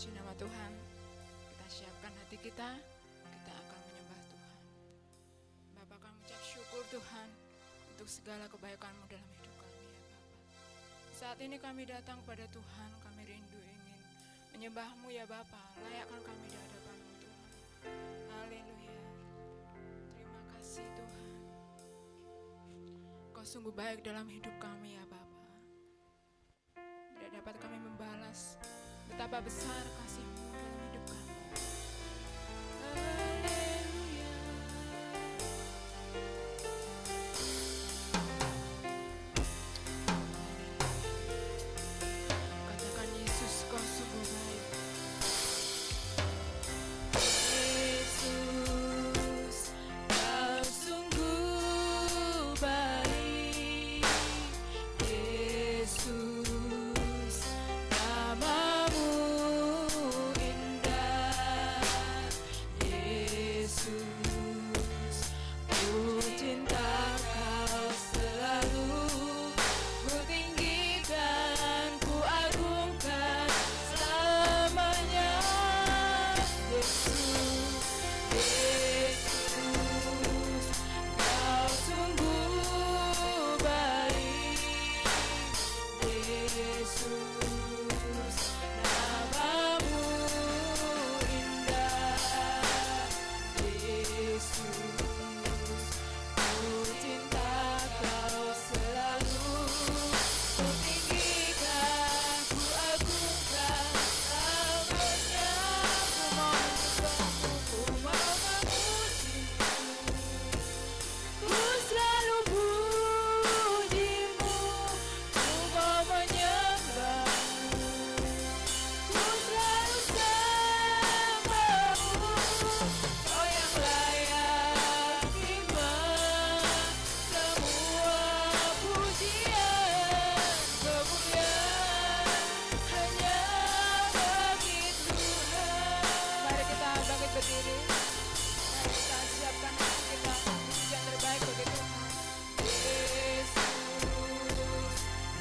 Puji nama Tuhan. Kita siapkan hati kita akan menyembah Tuhan. Bapa, kami ucap syukur Tuhan untuk segala kebaikan-Mu dalam hidup kami ya Bapa. Saat ini kami datang kepada Tuhan, kami rindu ingin menyembah-Mu ya Bapa. Layakkan kami di hadapan-Mu Tuhan. Haleluya. Terima kasih Tuhan. Kau sungguh baik dalam hidup kami ya Bapa. Tidak dapat kami membalas betapa besar kasih-Mu dalam hidup kami. Haleluya. Katakan Yesus, Kau sungguh baik. Yesus, Kau sungguh baik. Yesus, namamu indah. Yesus, ku cinta Kau selalu. Ku tinggikan, ku agungkan selamanya. Yesus, Yesus, Kau sungguh baik. Yesus, namamu indah. Yesus, ku cinta Kau selalu. Ku tinggikan, ku agungkan selamanya. Ku mau menyembah-Mu, ku mau memuji-Mu. Ku selalu puji-Mu, ku mau menyembah-Mu. Ku selalu sembah-Mu, Kau yang layak terima semua pujian. Kemuliaan hanya bagi Tuhan. Mari kita bangkit berdiri. Mari kita siapkan hati kita untuk yang terbaik bagi Tuhan. Yesus,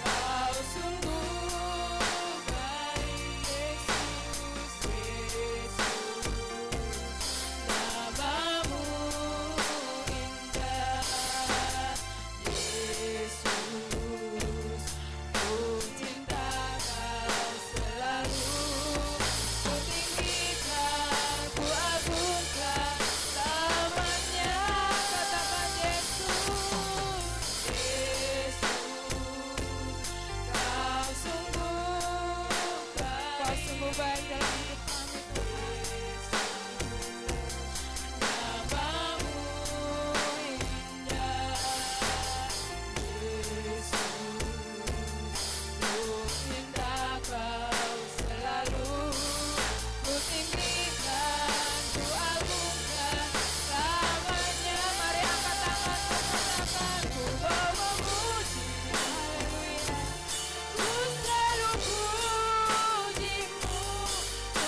Kau sungguh baik. Yesus, Yesus, namamu indah. Yesus, ku cinta Kau selalu. Ku tinggikan, ku agungkan selamanya. Katakan Yesus, Yesus, Kau sungguh baik. Kau sungguh baik dalam hidup kami Tuhan. Namamu indah. Yesus, ku cinta Kau selalu. Ku tinggikan, ku agungkan selamanya. Mari angkat tangan, katakan ku mau memuji. Haleluya. Ku selalu puji-Mu, ku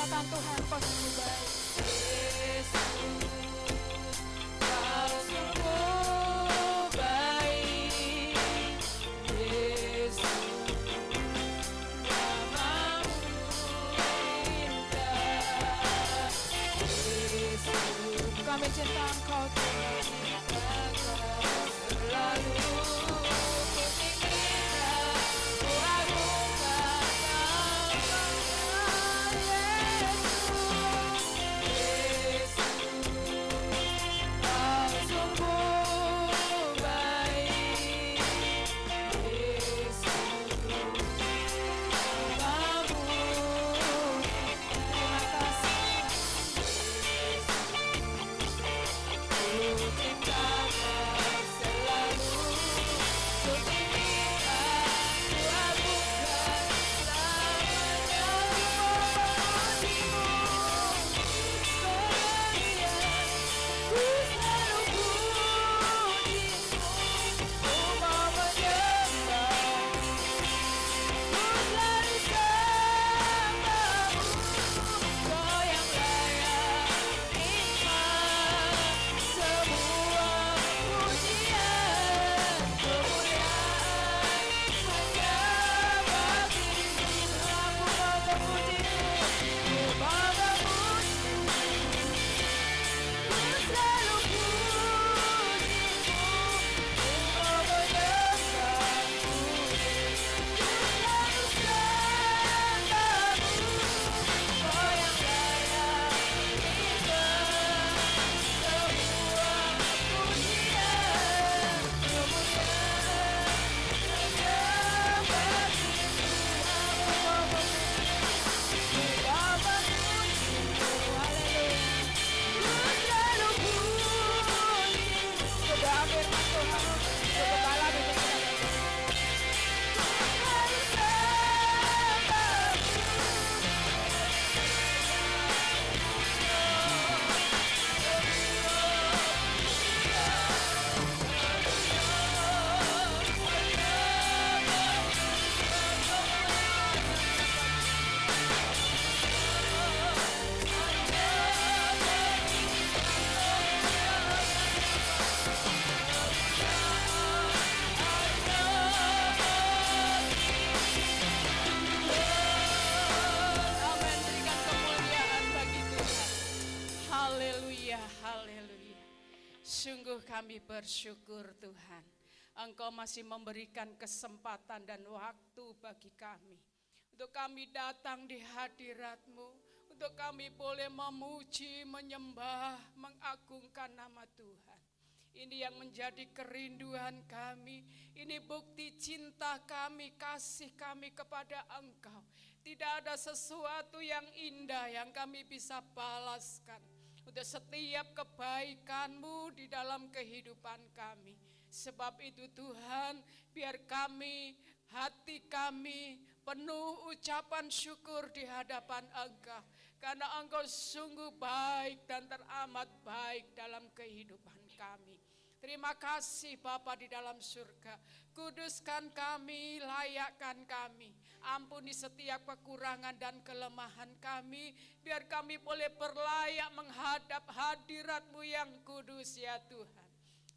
katakan Tuhan kau sungguh baik. Yesus, kau sungguh baik. Yesus, namamu indah. Yesus, kami cinta Engkau Tuhan, selalu ku tinggikan, ku agungkan namanya Yesus. Kau sungguh baik. Yesus, namamu. Terima kasih. Ku cintakan selalu, ku tinggikan, ku agungkan namanya. Memujimu kemuliaan, ku selalu pujimu. Ku mau menyembah, ku selalu sembahmu. Kau yang layak nikmat semua pujian, kemuliaan hanya bagimu. Aku mau memujimu, ku mau memujimu, ku selalu pujimu. Ku mau menyembahmu, ku selalu sembahmu. Kau yang layak nikmat semua pujian, kemuliaan hanya bagimu. Aku mau memujimu, ku mau memujimu, haleluya. Ku selalu pujimu. Sebuah firman Tuhan, bergembala di tengah kami. Ku selalu sembahmu. Amin, berikan kemuliaan bagi Tuhan. Haleluya, haleluya. Sungguh kami bersyukur Tuhan, Engkau masih memberikan kesempatan dan waktu bagi kami, untuk kami datang di hadirat-Mu, untuk kami boleh memuji, menyembah, mengagungkan nama Tuhan. Ini yang menjadi kerinduan kami, ini bukti cinta kami, kasih kami kepada Engkau. Tidak ada sesuatu yang indah yang kami bisa balaskan untuk setiap kebaikan-Mu di dalam kehidupan kami. Sebab itu Tuhan, biar kami, hati kami penuh ucapan syukur di hadapan Engkau. Karena Engkau sungguh baik dan teramat baik dalam kehidupan kami. Terima kasih Bapa di dalam surga. Kuduskan kami, layakkan kami. Ampuni setiap kekurangan dan kelemahan kami. Biar kami boleh berlayak menghadap hadirat-Mu yang kudus ya Tuhan.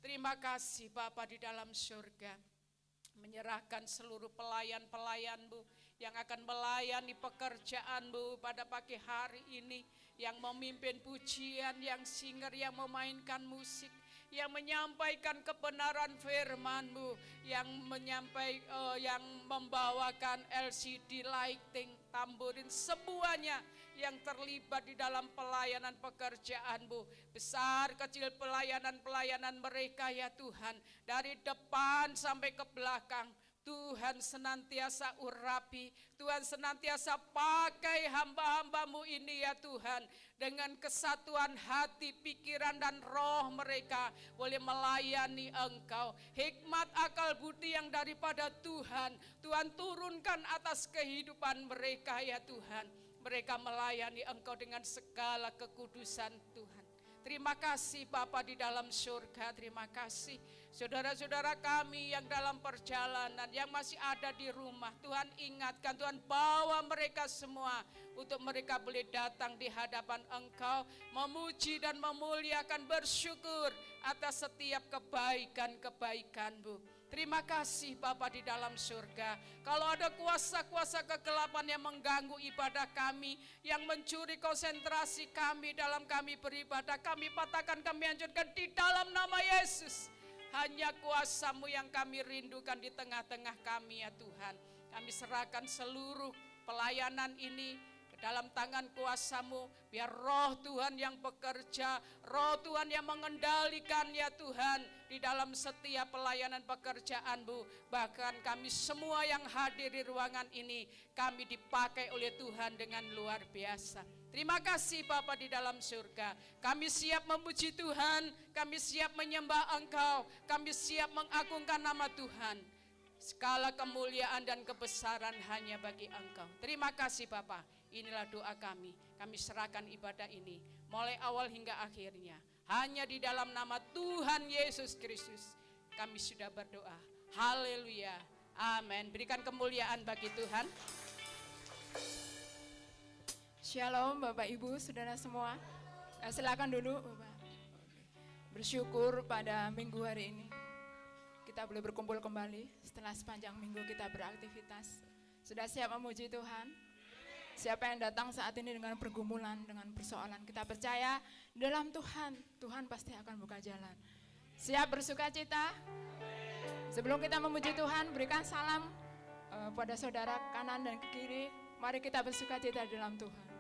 Terima kasih Bapa di dalam surga. Menyerahkan seluruh pelayan-pelayan-Mu yang akan melayani pekerjaan-Mu pada pagi hari ini. Yang memimpin pujian, yang singer, yang memainkan musik, yang menyampaikan kebenaran firman-Mu, yang yang membawakan LCD lighting, tamborin, semuanya yang terlibat di dalam pelayanan pekerjaan-Mu. Besar kecil pelayanan-pelayanan mereka ya Tuhan, dari depan sampai ke belakang. Tuhan senantiasa urapi, Tuhan senantiasa pakai hamba-hamba-Mu ini ya Tuhan. Dengan kesatuan hati, pikiran dan roh mereka boleh melayani Engkau. Hikmat, akal, budi yang daripada Tuhan, Tuhan turunkan atas kehidupan mereka ya Tuhan. Mereka melayani Engkau dengan segala kekudusan Tuhan. Terima kasih Bapa di dalam surga, terima kasih. Saudara-saudara kami yang dalam perjalanan, yang masih ada di rumah, Tuhan ingatkan, Tuhan bawa mereka semua untuk mereka boleh datang di hadapan Engkau, memuji dan memuliakan, bersyukur atas setiap kebaikan-kebaikan-Mu. Terima kasih Bapa di dalam surga. Kalau ada kuasa-kuasa kegelapan yang mengganggu ibadah kami, yang mencuri konsentrasi kami dalam kami beribadah, kami patahkan, kami hancurkan di dalam nama Yesus. Hanya kuasa-Mu yang kami rindukan di tengah-tengah kami ya Tuhan. Kami serahkan seluruh pelayanan ini dalam tangan kuasa-Mu, biar roh Tuhan yang bekerja, roh Tuhan yang mengendalikan ya Tuhan, di dalam setiap pelayanan pekerjaan-Mu. Bahkan kami semua yang hadir di ruangan ini, kami dipakai oleh Tuhan dengan luar biasa. Terima kasih Bapa di dalam surga. Kami siap memuji Tuhan, kami siap menyembah Engkau, kami siap mengagungkan nama Tuhan. Segala kemuliaan dan kebesaran hanya bagi Engkau. Terima kasih Bapa. Inilah doa kami. Kami serahkan ibadah ini mulai awal hingga akhirnya hanya di dalam nama Tuhan Yesus Kristus. Kami sudah berdoa. Haleluya. Amin. Berikan kemuliaan bagi Tuhan. Shalom Bapak Ibu, saudara semua. Silakan dulu Bapak. Bersyukur pada minggu hari ini kita boleh berkumpul kembali setelah sepanjang minggu kita beraktivitas. Sudah siap memuji Tuhan? Siapa yang datang saat ini dengan pergumulan, dengan persoalan, kita percaya dalam Tuhan, Tuhan pasti akan buka jalan. Siap bersuka cita? Sebelum kita memuji Tuhan, berikan salam pada saudara kanan dan kiri. Mari kita bersuka cita dalam Tuhan.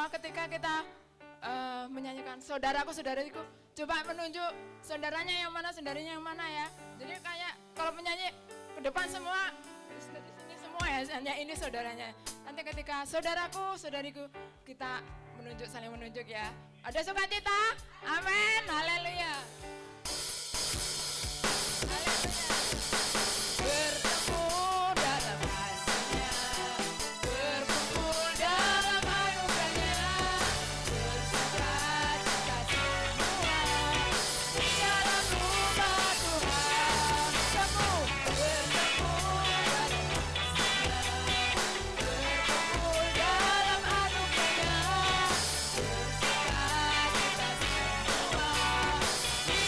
Ketika kita menyanyikan saudaraku, saudariku, coba menunjuk saudaranya yang mana, saudarinya yang mana ya. Jadi kayak kalau penyanyi ke depan semua, di sini semua ya, hanya ini saudaranya. Nanti ketika saudaraku, saudariku, kita menunjuk, saling menunjuk ya. Ada sukacita? Amin. Haleluya. Haleluya. Bertemu dalam kasih-Nya, berkumpul dalam anugerah-Nya, bersuka-cita semua di dalam rumah Tuhan. Bertemu dalam kasih-Nya, berkumpul dalam anugerah-Nya, bersuka-cita semua di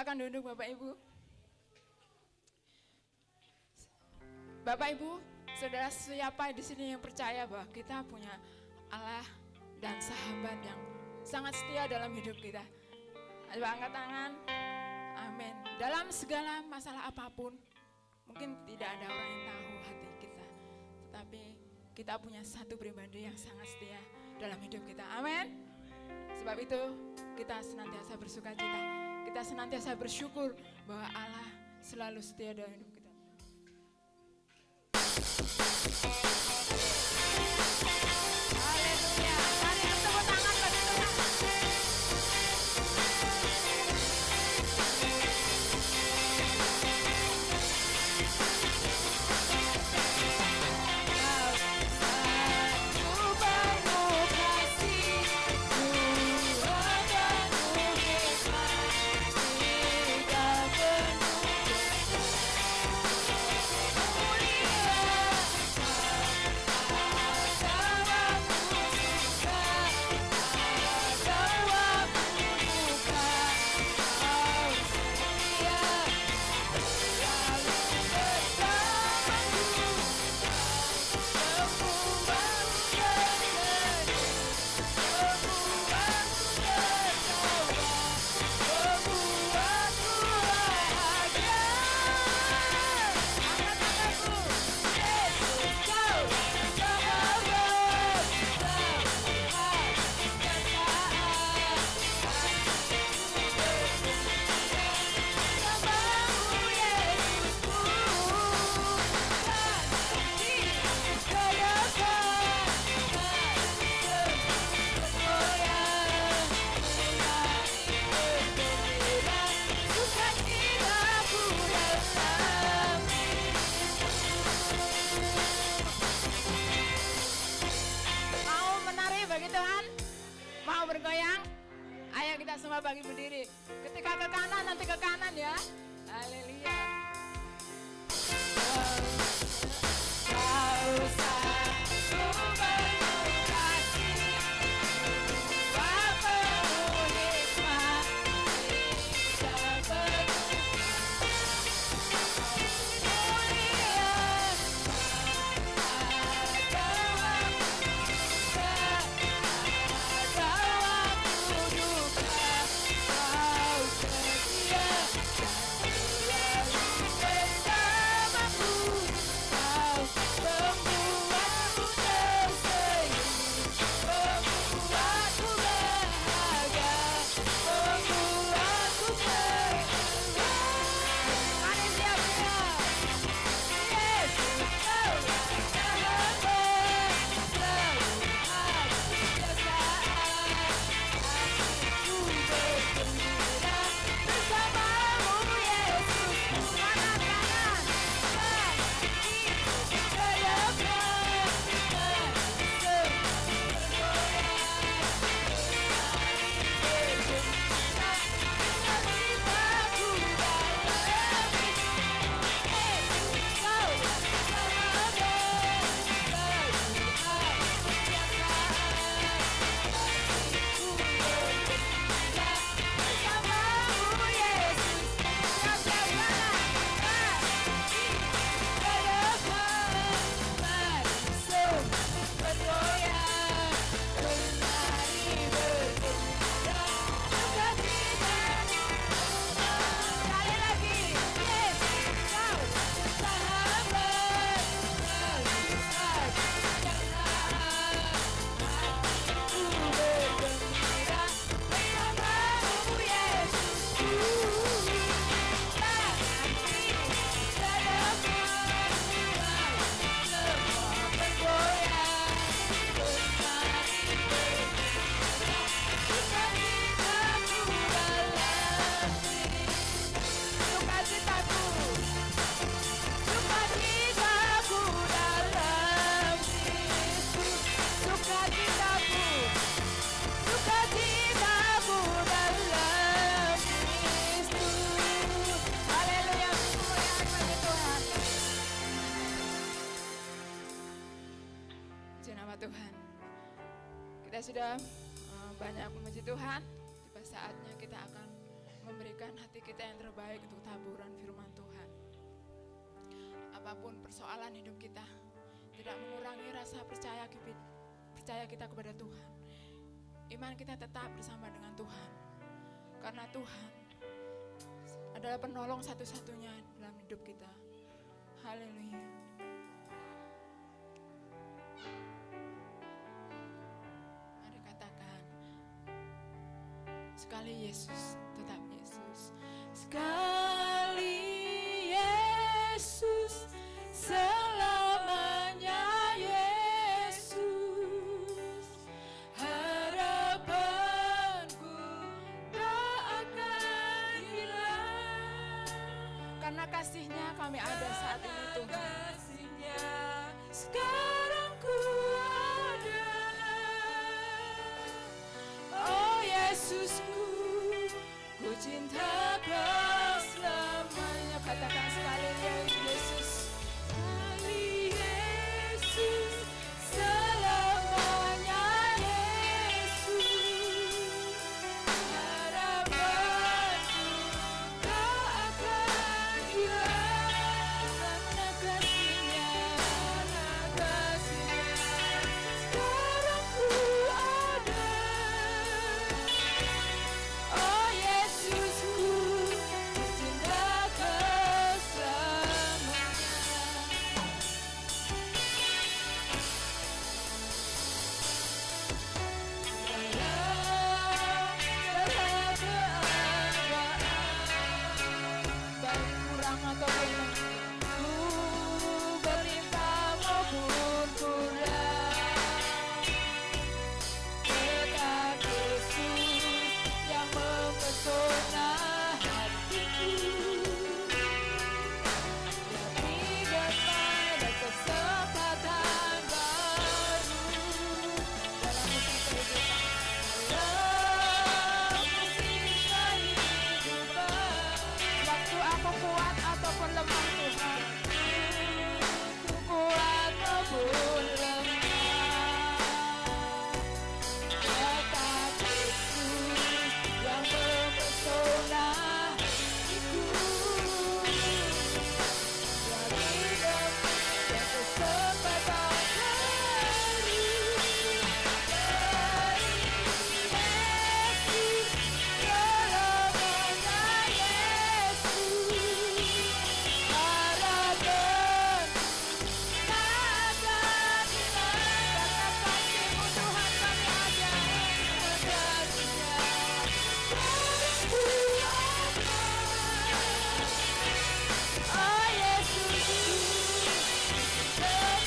Silakan duduk Bapak Ibu. Bapak Ibu, saudara siapa di sini yang percaya bahwa kita punya Allah dan sahabat yang sangat setia dalam hidup kita? Ayo angkat tangan. Amin. Dalam segala masalah apapun, mungkin tidak ada orang yang tahu hati kita, tetapi kita punya satu pribadi yang sangat setia dalam hidup kita. Amin. Sebab itu kita senantiasa bersukacita, kita senantiasa bersyukur bahwa Allah selalu setia dalam hidup kita. Haleluya. Mari kita tepuk tangan bagi Tuhan. Bergoyang, ayo kita semua bangkit berdiri. Ketika ke kanan, nanti ke kanan ya. Haleluya. Tuhan. Kita sudah banyak memuji Tuhan. Tiba saatnya kita akan memberikan hati kita yang terbaik untuk taburan firman Tuhan. Apapun persoalan hidup kita, tidak mengurangi rasa percaya kita kepada Tuhan. Iman kita tetap bersama dengan Tuhan, karena Tuhan adalah penolong satu-satunya dalam hidup kita. Haleluya. Mari katakan, sekali Yesus, tetap Yesus. Sekali Yesus, selamanya Yesus. Harapanku tak akan hilang, karena kasih-Nya kami ada saat ini Tuhan. Sekarang ku ada, oh Yesusku, ku cinta Kau selamanya. Katakan sekali Yesus. Sekali Yesus, selamanya Yesus. Harapanku tak akan hilang, karena kasih-Nya, sekarang ku ada, oh Yesusku, ku cinta Kau selamanya. Baik kurang ataupun ku berlimpah maupun kurang, tetap Yesus yang mempesona hatiku. Demi damai dan kesempatan baru dalam musik kehidupan, dalam musik kehidupan. Waktu aku kuat ataupun lemah Tuhan, ku kuat maupun lemah, tetap Yesus yang mempesona hatiku. Dari damai dan kesempatan baru, dari Yesus, selamanya Yesus. Harapan tak akan hilang, karena kasih-Mu Tuhan kami ada, kasih-Nya. Sekarang ku ada, oh Yesusku, tetap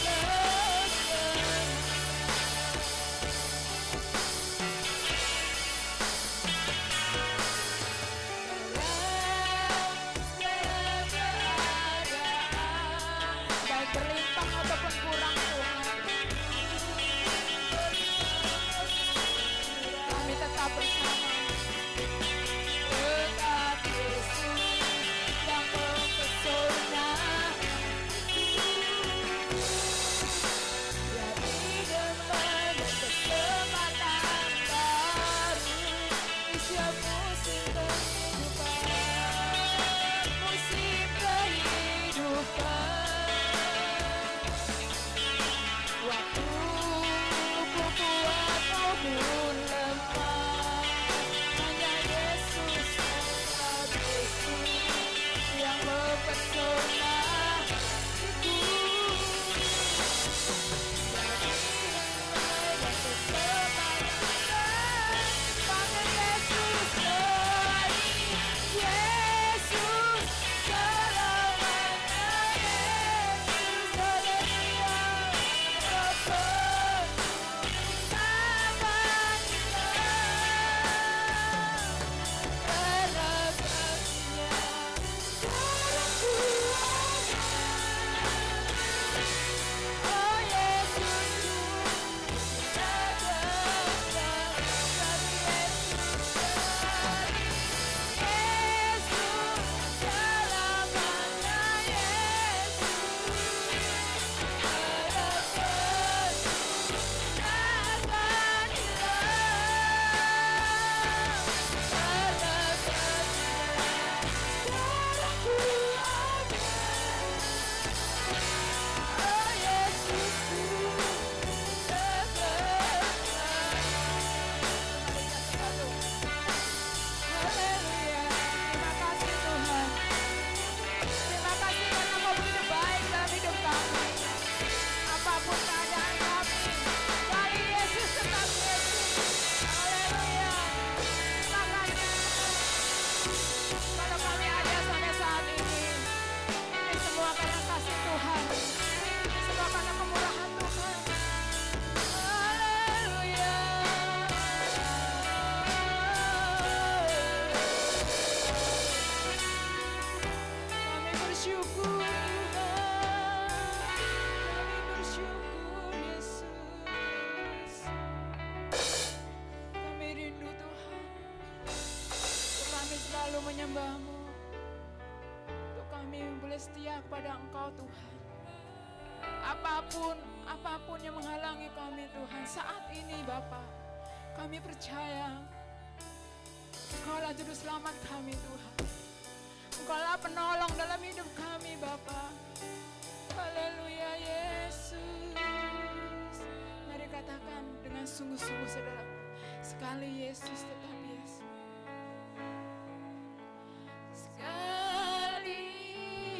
baik berlimpah ataupun kurang Tuhan, kami tetap bersama. Tetap Yesus yang mempesona dari damai dan kesempatan baru. Setiap musim kehidupan, musim kehidupan, waktu ku kuat maupun lemah, menyembah-Mu, untuk kami boleh setia kepada Engkau Tuhan. Apapun yang menghalangi kami Tuhan saat ini Bapa, kami percaya Engkaulah juru selamat kami Tuhan. Engkaulah penolong dalam hidup kami Bapa. Haleluya Yesus. Mari katakan dengan sungguh-sungguh saudara, sekali Yesus tetap Yesus. Sekali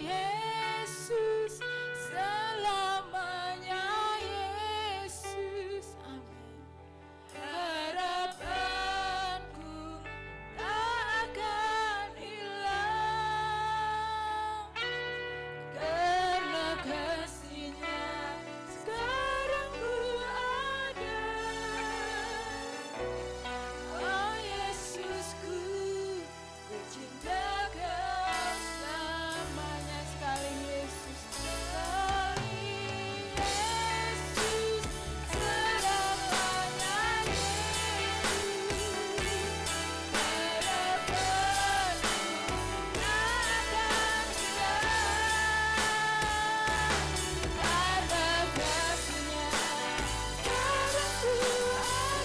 Yesus, selamanya Yesus. Amin. Harapanku tak akan hilang, karena kasih-Nya sekarang ku ada. Oh Yesusku, ku cinta Kau selamanya. Sekali Yesus, sekali Yesus, selamanya Yesus. Harapanku tak akan hilang, karena kasih-Nya sekarang ku ada.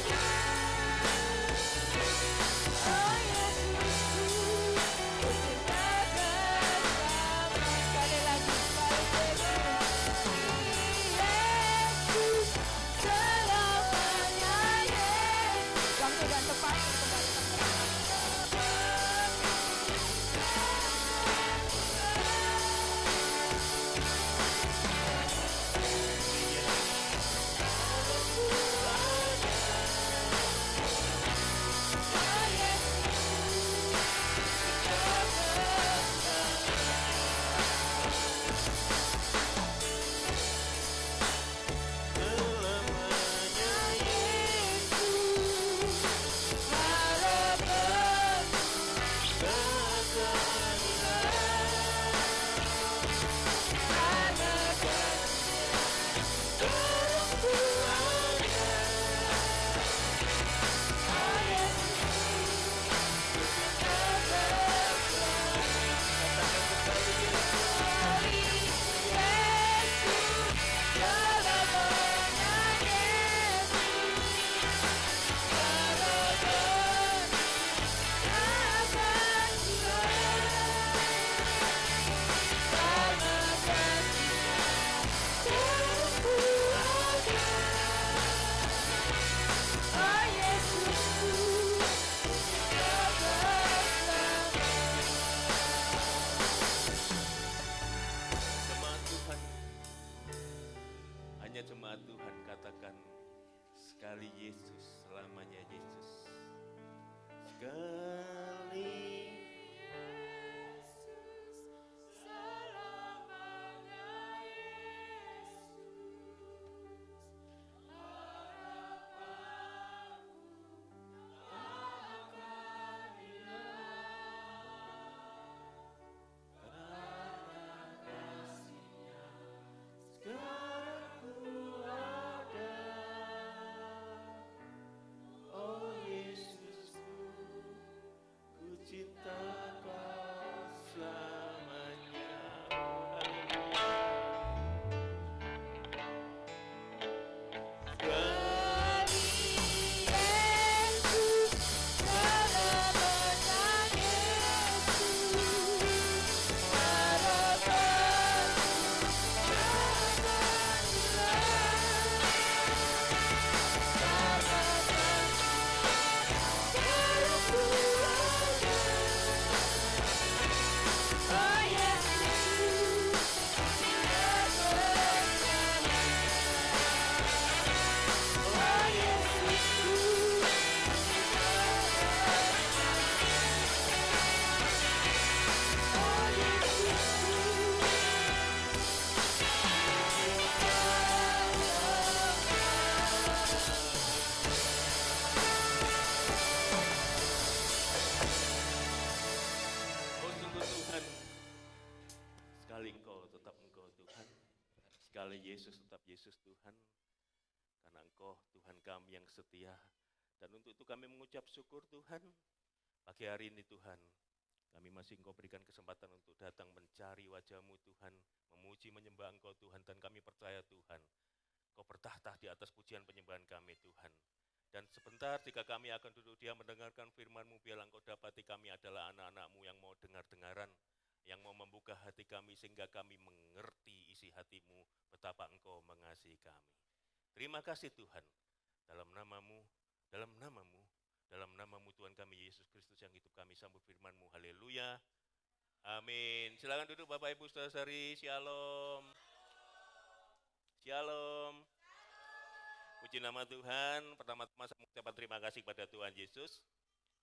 Oh Yesusku, ku cinta Kau sama. Sekali lagi, sekali Yesus, selamanya Yesus. Waktu dan tepat untuk kembali. Jemaat Tuhan, hanya jemaat Tuhan katakan sekali Yesus, selamanya Yesus. Sekali sekarang ku ada. Oh Yesusku, ku cinta Kau selamanya. Sekali Yesus, selamanya Yesus. Harapanku takkan hilang, karena sekarang ku ada. Oh Yesus, oh Oh sungguh Tuhan, sekali Engkau tetap Engkau Tuhan, sekali Yesus tetap Yesus Tuhan, karena Engkau Tuhan kami yang setia. Dan untuk itu kami mengucap syukur Tuhan, pagi hari ini Tuhan, Kami masih Engkau berikan kesempatan untuk datang mencari wajah-Mu Tuhan, memuji menyembah Engkau Tuhan, dan kami percaya Tuhan, Engkau bertahta di atas pujian penyembahan kami Tuhan. Dan sebentar jika kami akan duduk diam mendengarkan firman-Mu, biarlah Engkau dapati kami adalah anak-anak-Mu yang mau dengar-dengaran, yang mau membuka hati kami sehingga kami mengerti isi hati-Mu, betapa Engkau mengasihi kami. Terima kasih Tuhan, dalam nama-Mu, dalam nama-Mu, dalam nama-Mu Tuhan kami Yesus Kristus yang hidup, kami sambut firman-Mu. Haleluya. Amin. Silakan duduk Bapak Ibu Saudara-saudari. Shalom. Shalom. Puji nama Tuhan. Pertama-tama saya mengucapkan terima kasih kepada Tuhan Yesus.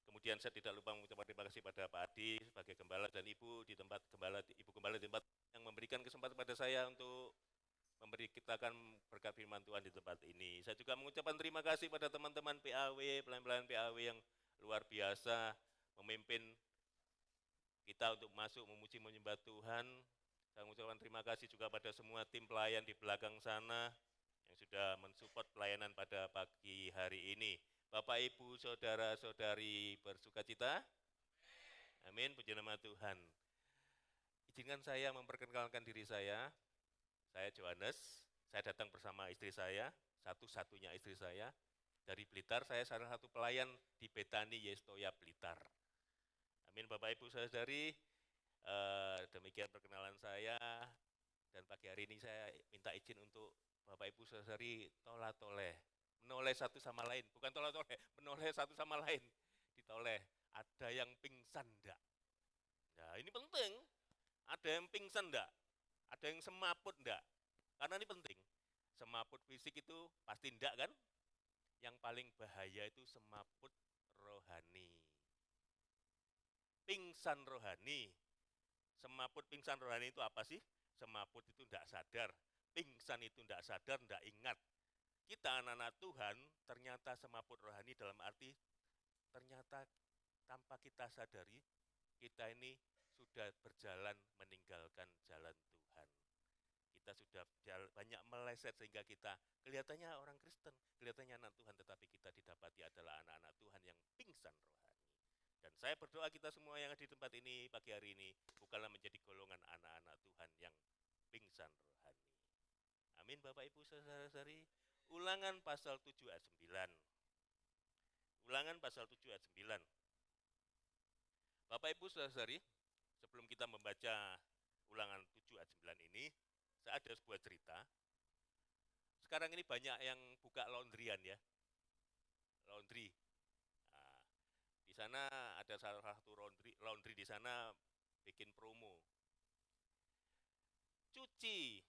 Kemudian saya tidak lupa mengucapkan terima kasih pada Pak Adi sebagai gembala dan Ibu di tempat Ibu gembala di tempat yang memberikan kesempatan pada saya untuk memberitakan berkat firman Tuhan di tempat ini. Saya juga mengucapkan terima kasih pada teman-teman PAW, pelayan-pelayan PAW yang luar biasa memimpin kita untuk masuk memuji menyembah Tuhan. Saya mengucapkan terima kasih juga pada semua tim pelayan di belakang sana yang sudah mensupport pelayanan pada pagi hari ini. Bapak, Ibu, saudara-saudari bersukacita. Amin, puji nama Tuhan. Izinkan saya memperkenalkan diri saya. Saya Johannes, saya datang bersama istri saya, satu-satunya istri saya, dari Blitar. Saya salah satu pelayan di Betani Yestoya Blitar. Amin, Bapak Ibu saudari, demikian perkenalan saya, dan pagi hari ini saya minta izin untuk Bapak Ibu saudari tolah-toleh, menoleh satu sama lain, bukan tolah-toleh, menoleh satu sama lain, ditoleh, ada yang pingsan enggak? Nah ini penting, ada yang pingsan enggak? Ada yang semaput enggak? Karena ini penting. Semaput fisik itu pasti enggak kan? Yang paling bahaya itu semaput rohani. Pingsan rohani. Semaput pingsan rohani itu apa sih? Semaput itu enggak sadar. Pingsan itu enggak sadar, enggak ingat. Kita anak-anak Tuhan ternyata semaput rohani dalam arti ternyata tanpa kita sadari kita ini sudah berjalan meninggalkan jalan Tuhan. Kita sudah banyak meleset sehingga kita kelihatannya orang Kristen, kelihatannya anak Tuhan, tetapi kita didapati adalah anak-anak Tuhan yang pingsan rohani. Dan saya berdoa kita semua yang ada di tempat ini pagi hari ini bukanlah menjadi golongan anak-anak Tuhan yang pingsan rohani. Amin Bapak Ibu saudara-saudari. Ulangan pasal 7 ayat 9. Ulangan pasal 7 ayat 9. Bapak Ibu saudara-saudari, sebelum kita membaca ulangan 7 ayat 9 ini, saya ada sebuah cerita. Sekarang ini banyak yang buka laundryan ya, laundry. Nah, di sana ada salah satu laundry di sana bikin promo. Cuci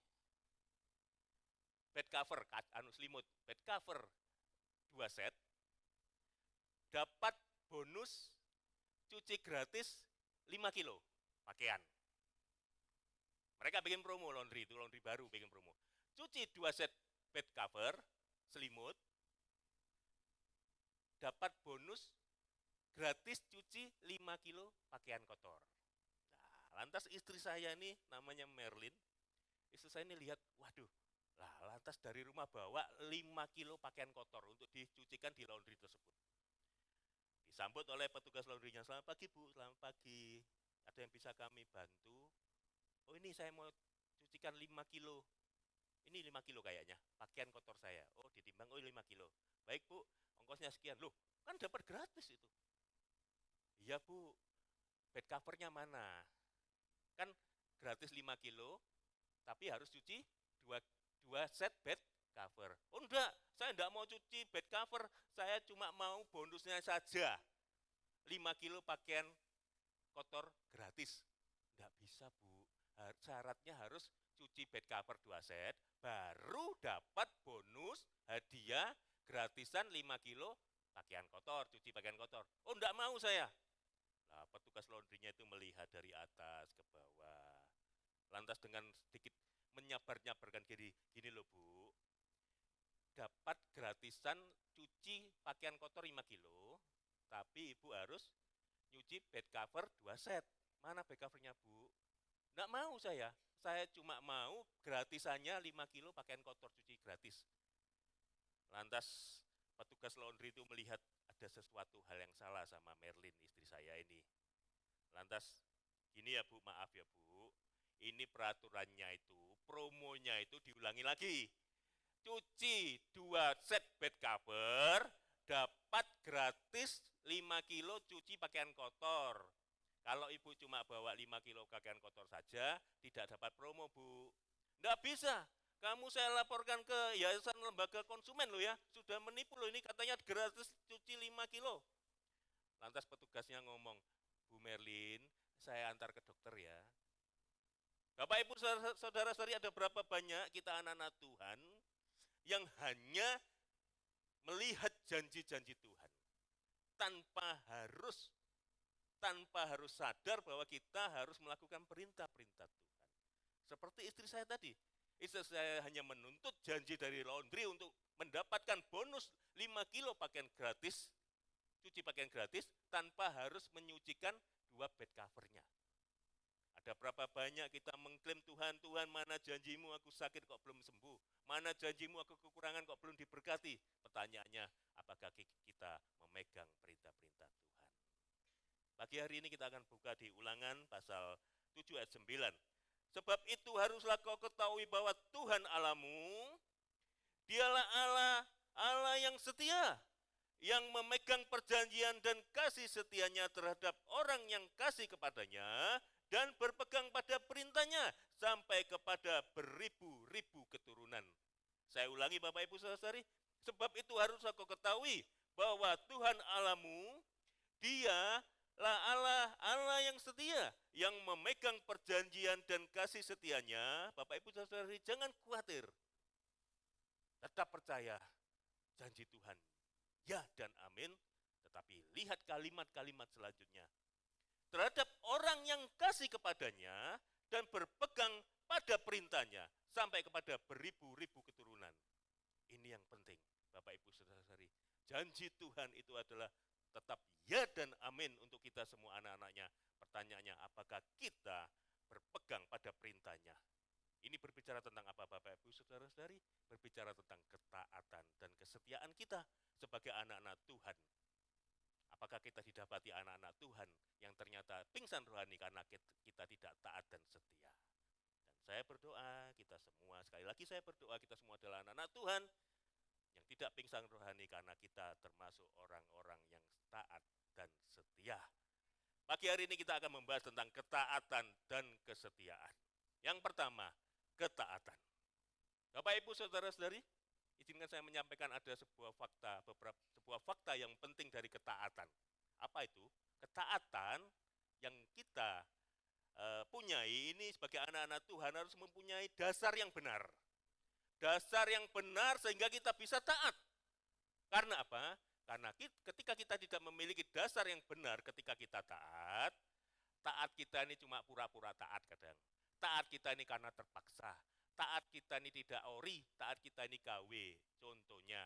bed cover, selimut, bed cover 2 set, dapat bonus cuci gratis 5 kilo pakaian. Mereka bikin promo laundry, itu laundry baru bikin promo. Cuci 2 set bed cover, selimut, dapat bonus gratis cuci 5 kilo pakaian kotor. Nah, lantas istri saya ini namanya Merlin, istri saya ini lihat, waduh, lah lantas dari rumah bawa 5 kilo pakaian kotor untuk dicucikan di laundry tersebut. Disambut oleh petugas laundrynya, selamat pagi Bu, selamat pagi, ada yang bisa kami bantu? Oh ini saya mau cucikan 5 kilo, ini 5 kilo kayaknya, pakaian kotor saya. Oh ditimbang, oh 5 kilo. Baik Bu, ongkosnya sekian. Loh kan dapat gratis itu. Iya Bu, bed covernya mana? Kan gratis 5 kilo, tapi harus cuci 2 set bed cover. Oh enggak, saya enggak mau cuci bed cover, saya cuma mau bonusnya saja. 5 kilo pakaian kotor gratis. Enggak bisa Bu, syaratnya harus cuci bed cover 2 set, baru dapat bonus hadiah gratisan 5 kilo pakaian kotor, cuci pakaian kotor. Oh enggak mau saya. Nah, petugas laundrynya itu melihat dari atas ke bawah. Lantas dengan sedikit menyabar-nyabarkan gini loh Bu, dapat gratisan cuci pakaian kotor 5 kilo, tapi Ibu harus nyuci bed cover 2 set. Mana bed covernya Bu? Nggak mau saya cuma mau gratisannya 5 kilo pakaian kotor cuci gratis. Lantas petugas laundry itu melihat ada sesuatu hal yang salah sama Merlin istri saya ini. Lantas gini ya Bu, maaf ya Bu, ini peraturannya itu, promonya itu diulangi lagi. Cuci 2 set bed cover, dapat gratis 5 kilo cuci pakaian kotor. Kalau ibu cuma bawa 5 kilo pakaian kotor saja, tidak dapat promo Bu. Nggak bisa, kamu saya laporkan ke Yayasan Lembaga Konsumen loh ya, sudah menipu loh, ini katanya gratis cuci 5 kilo. Lantas petugasnya ngomong, Bu Merlin, saya antar ke dokter ya. Bapak Ibu saudara-saudari, ada berapa banyak kita anak-anak Tuhan yang hanya melihat janji-janji Tuhan tanpa harus sadar bahwa kita harus melakukan perintah-perintah Tuhan. Seperti istri saya tadi, istri saya hanya menuntut janji dari laundry untuk mendapatkan bonus 5 kilo pakaian gratis, cuci pakaian gratis, tanpa harus menyucikan 2 bed covernya. Ada berapa banyak kita mengklaim Tuhan, Tuhan mana janjimu aku sakit kok belum sembuh, mana janjimu aku kekurangan kok belum diberkati. Pertanyaannya, apakah kita memegang perintah-perintah Tuhan? Pagi hari ini kita akan buka di Ulangan pasal 7 ayat 9. Sebab itu haruslah kau ketahui bahwa Tuhan Allahmu, dialah Allah yang setia, yang memegang perjanjian dan kasih setianya terhadap orang yang kasih kepadanya dan berpegang pada perintahnya sampai kepada beribu-ribu keturunan. Saya ulangi Bapak Ibu Saudara-saudari, sebab itu haruslah kau ketahui bahwa Tuhan Allahmu, Dialah Allah yang setia, yang memegang perjanjian dan kasih setianya. Bapak Ibu Saudara-saudari, jangan khawatir. Tetap percaya janji Tuhan. Ya dan amin. Tetapi lihat kalimat-kalimat selanjutnya. Terhadap orang yang kasih kepadanya dan berpegang pada perintahnya sampai kepada beribu-ribu keturunan. Ini yang penting, Bapak Ibu Saudara-saudari. Janji Tuhan itu adalah tetap ya dan amin untuk kita semua anak-anaknya. Pertanyaannya, apakah kita berpegang pada perintahnya? Ini berbicara tentang apa Bapak Ibu Saudara-saudari? Berbicara tentang ketaatan dan kesetiaan kita sebagai anak-anak Tuhan. Apakah kita didapati anak-anak Tuhan yang ternyata pingsan rohani karena kita tidak taat dan setia? Dan saya berdoa, kita semua, sekali lagi saya berdoa, kita semua adalah anak-anak Tuhan yang tidak pingsan rohani karena kita termasuk orang-orang yang taat dan setia. Pagi hari ini kita akan membahas tentang ketaatan dan kesetiaan. Yang pertama, ketaatan. Bapak Ibu Saudara-saudari, izinkan saya menyampaikan ada sebuah fakta yang penting dari ketaatan. Apa itu? Ketaatan yang kita punyai ini sebagai anak-anak Tuhan harus mempunyai dasar yang benar. Dasar yang benar sehingga kita bisa taat. Karena apa? Karena ketika kita tidak memiliki dasar yang benar ketika kita taat, taat kita ini cuma pura-pura taat kadang. Taat kita ini karena terpaksa. Taat kita ini tidak ori, taat kita ini KW. Contohnya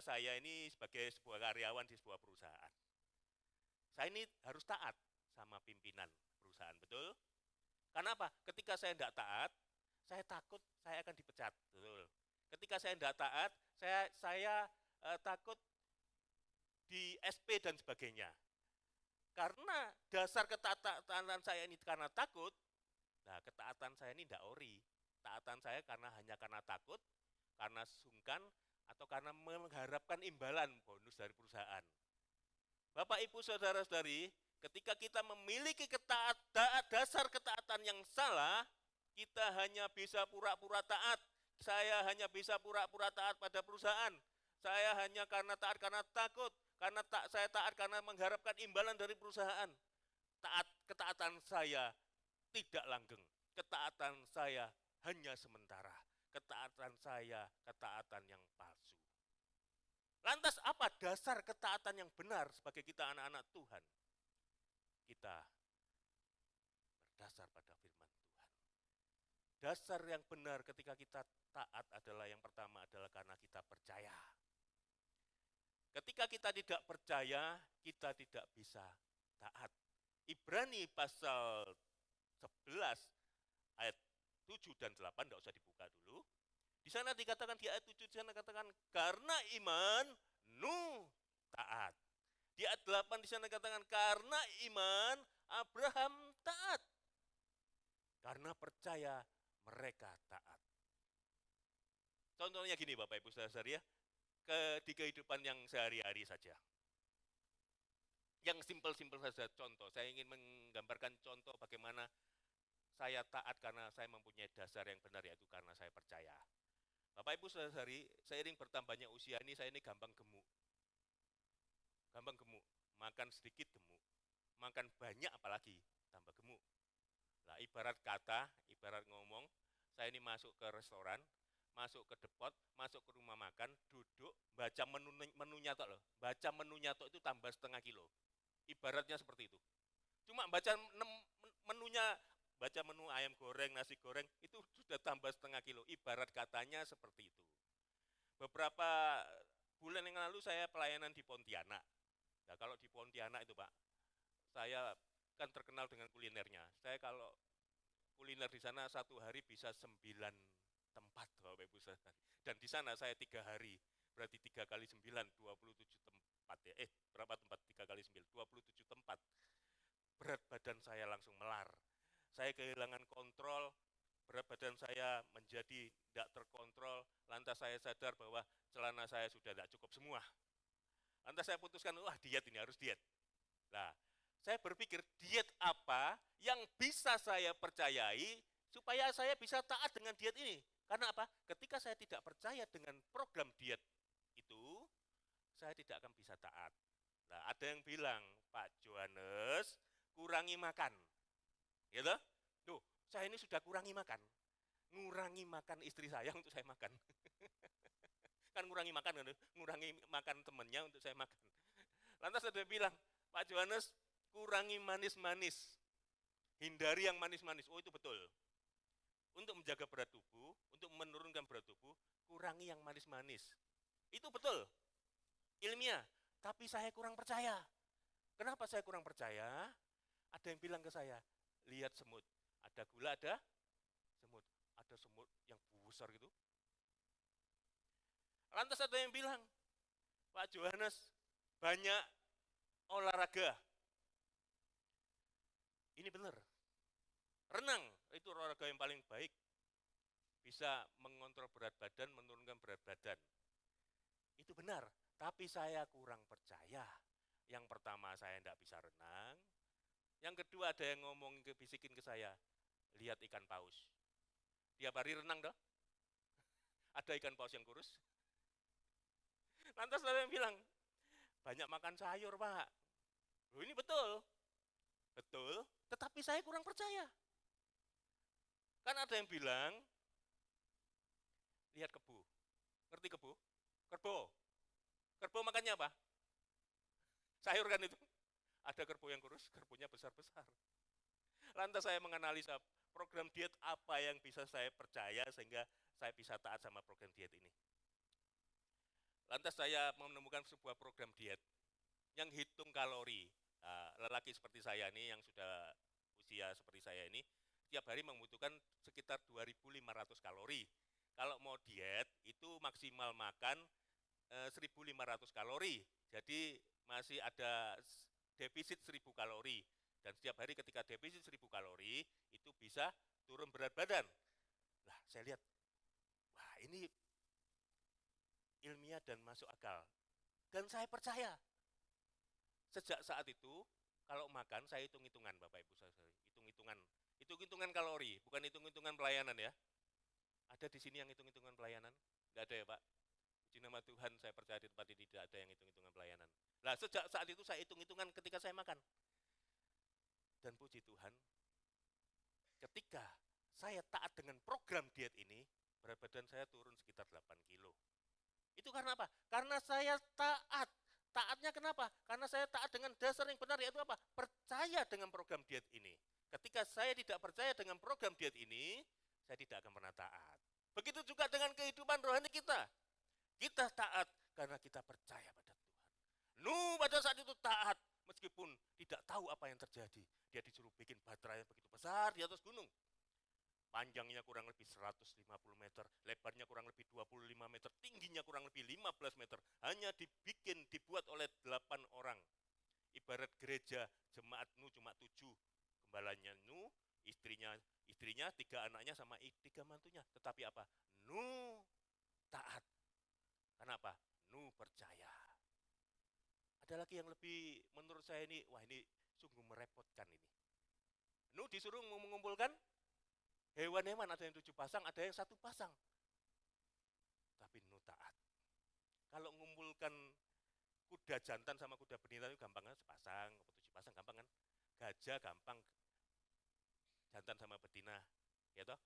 saya ini sebagai sebuah karyawan di sebuah perusahaan. Saya ini harus taat sama pimpinan perusahaan, betul? Karena apa? Ketika saya tidak taat, saya takut saya akan dipecat, betul? Ketika saya tidak taat, saya takut di SP dan sebagainya. Karena dasar ketaatan saya ini karena takut, nah ketaatan saya ini tidak ori. Taatan saya hanya karena takut, karena sungkan, atau karena mengharapkan imbalan bonus dari perusahaan. Bapak Ibu Saudara-saudari, ketika kita memiliki dasar ketaatan yang salah, kita hanya bisa pura-pura taat. Saya hanya bisa pura-pura taat pada perusahaan. Saya hanya taat karena takut, saya taat karena mengharapkan imbalan dari perusahaan. Ketaatan saya tidak langgeng. Ketaatan saya hanya sementara. Ketaatan saya ketaatan yang palsu. Lantas apa dasar ketaatan yang benar sebagai kita anak-anak Tuhan? Kita berdasar pada firman Tuhan. Dasar yang benar ketika kita taat adalah yang pertama adalah karena kita percaya. Ketika kita tidak percaya, kita tidak bisa taat. Ibrani pasal 11 ayat 7 dan 8, tidak usah dibuka dulu. Di sana dikatakan, di ayat 7 di sana dikatakan, karena iman, Nuh taat. Di ayat 8 di sana katakan karena iman Abraham taat. Karena percaya mereka taat. Contohnya gini Bapak Ibu Saudara ya, di kehidupan yang sehari-hari saja. Yang simpel-simpel saja contoh. Saya ingin menggambarkan contoh bagaimana saya taat karena saya mempunyai dasar yang benar, yaitu karena saya percaya. Bapak Ibu saudari, seiring bertambahnya usia ini, saya ini gampang gemuk. Gampang gemuk, makan sedikit gemuk, makan banyak apalagi tambah gemuk. Nah, ibarat kata, ibarat ngomong, saya ini masuk ke restoran, masuk ke depot, masuk ke rumah makan, duduk, baca menunya tok loh. Baca menunya tok itu tambah setengah kilo. Ibaratnya seperti itu. Cuma baca menunya, baca menu ayam goreng, nasi goreng, itu sudah tambah setengah kilo. Ibarat katanya seperti itu. Beberapa bulan yang lalu saya pelayanan di Pontianak. Nah, kalau di Pontianak itu Pak, saya kan terkenal dengan kulinernya. Saya kalau kuliner di sana satu hari bisa 9 tempat Bapak Ibu saudara. Dan di sana saya 3 hari, berarti 3 kali 9, 27 tempat ya. Berapa tempat? 3 kali 9, 27 tempat. Berat badan saya langsung melar. Saya kehilangan kontrol, berat badan saya menjadi tidak terkontrol. Lantas saya sadar bahwa celana saya sudah tidak cukup semua. Lantas saya putuskan, wah diet ini, harus diet. Nah, saya berpikir diet apa yang bisa saya percayai supaya saya bisa taat dengan diet ini. Karena apa? Ketika saya tidak percaya dengan program diet itu, saya tidak akan bisa taat. Nah, ada yang bilang, Pak Johannes, kurangi makan. Gitu? Tuh, saya ini sudah kurangi makan. Ngurangi makan istri saya untuk saya makan. Kan ngurangi makan, ngurangi makan temannya untuk saya makan. Lantas ada yang bilang, Pak Johannes, kurangi manis-manis. Hindari yang manis-manis. Oh, itu betul. Untuk menjaga berat tubuh, untuk menurunkan berat tubuh, kurangi yang manis-manis. Itu betul. Ilmiah. Tapi saya kurang percaya. Kenapa saya kurang percaya? Ada yang bilang ke saya, lihat semut. Ada gula, ada semut. Ada semut yang besar gitu. Lantas ada yang bilang, Pak Johannes, banyak olahraga. Ini benar. Renang, itu olahraga yang paling baik. Bisa mengontrol berat badan, menurunkan berat badan. Itu benar, tapi saya kurang percaya. Yang pertama, saya tidak bisa renang. Yang kedua, ada yang bisikin ke saya, lihat ikan paus. Tiap hari renang dong. Ada ikan paus yang kurus. Lantas ada yang bilang, banyak makan sayur Pak. Loh, ini betul. Betul, tetapi saya kurang percaya. Kan ada yang bilang, lihat kebu. Ngerti kebu? Kerbau. Kerbau makannya apa? Sayur kan itu. Ada kerbau yang kurus, kerbaunya besar-besar. Lantas saya menganalisa program diet apa yang bisa saya percaya sehingga saya bisa taat sama program diet ini. Lantas saya menemukan sebuah program diet yang hitung kalori. Lelaki seperti saya ini yang sudah usia seperti saya ini, tiap hari membutuhkan sekitar 2.500 kalori. Kalau mau diet itu maksimal makan 1.500 kalori. Jadi masih ada defisit 1.000 kalori. Dan setiap hari ketika defisit 1.000 kalori, itu bisa turun berat badan. Lah, saya lihat, wah ini ilmiah dan masuk akal. Dan saya percaya. Sejak saat itu, kalau makan, saya hitung-hitungan, Bapak Ibu saudara. Hitung-hitungan kalori, bukan hitung-hitungan pelayanan ya. Ada di sini yang hitung-hitungan pelayanan? Enggak ada ya Pak? Puji nama Tuhan, saya percaya di tempat ini tidak ada yang hitung-hitungan pelayanan. Nah, sejak saat itu saya hitung-hitungan ketika saya makan. Dan puji Tuhan, ketika saya taat dengan program diet ini, berat badan saya turun sekitar 8 kilo. Itu karena apa? Karena saya taat. Taatnya kenapa? Karena saya taat dengan dasar yang benar, yaitu apa? Percaya dengan program diet ini. Ketika saya tidak percaya dengan program diet ini, saya tidak akan pernah taat. Begitu juga dengan kehidupan rohani kita. Kita taat karena kita percaya pada Tuhan. Nuh pada saat itu taat, meskipun tidak tahu apa yang terjadi. Dia disuruh bikin batra yang begitu besar di atas gunung. Panjangnya kurang lebih 150 meter, lebarnya kurang lebih 25 meter, tingginya kurang lebih 15 meter. Hanya dibuat oleh 8 orang Ibarat gereja, jemaat Nu cuma 7, gembalanya Nu, istrinya 3 anaknya sama 3 mantunya. Tetapi apa? Nu taat. Kenapa? Nu percaya. Ada lagi yang lebih menurut saya ini, wah ini sungguh merepotkan ini. Nu disuruh mengumpulkan hewan-hewan, ada yang 7 pasang, ada yang 1 pasang. Tapi Nu taat. Kalau mengumpulkan kuda jantan sama kuda betina itu gampang kan, sepasang, 7 pasang gampang kan. Gajah gampang, jantan sama betina, ya toh.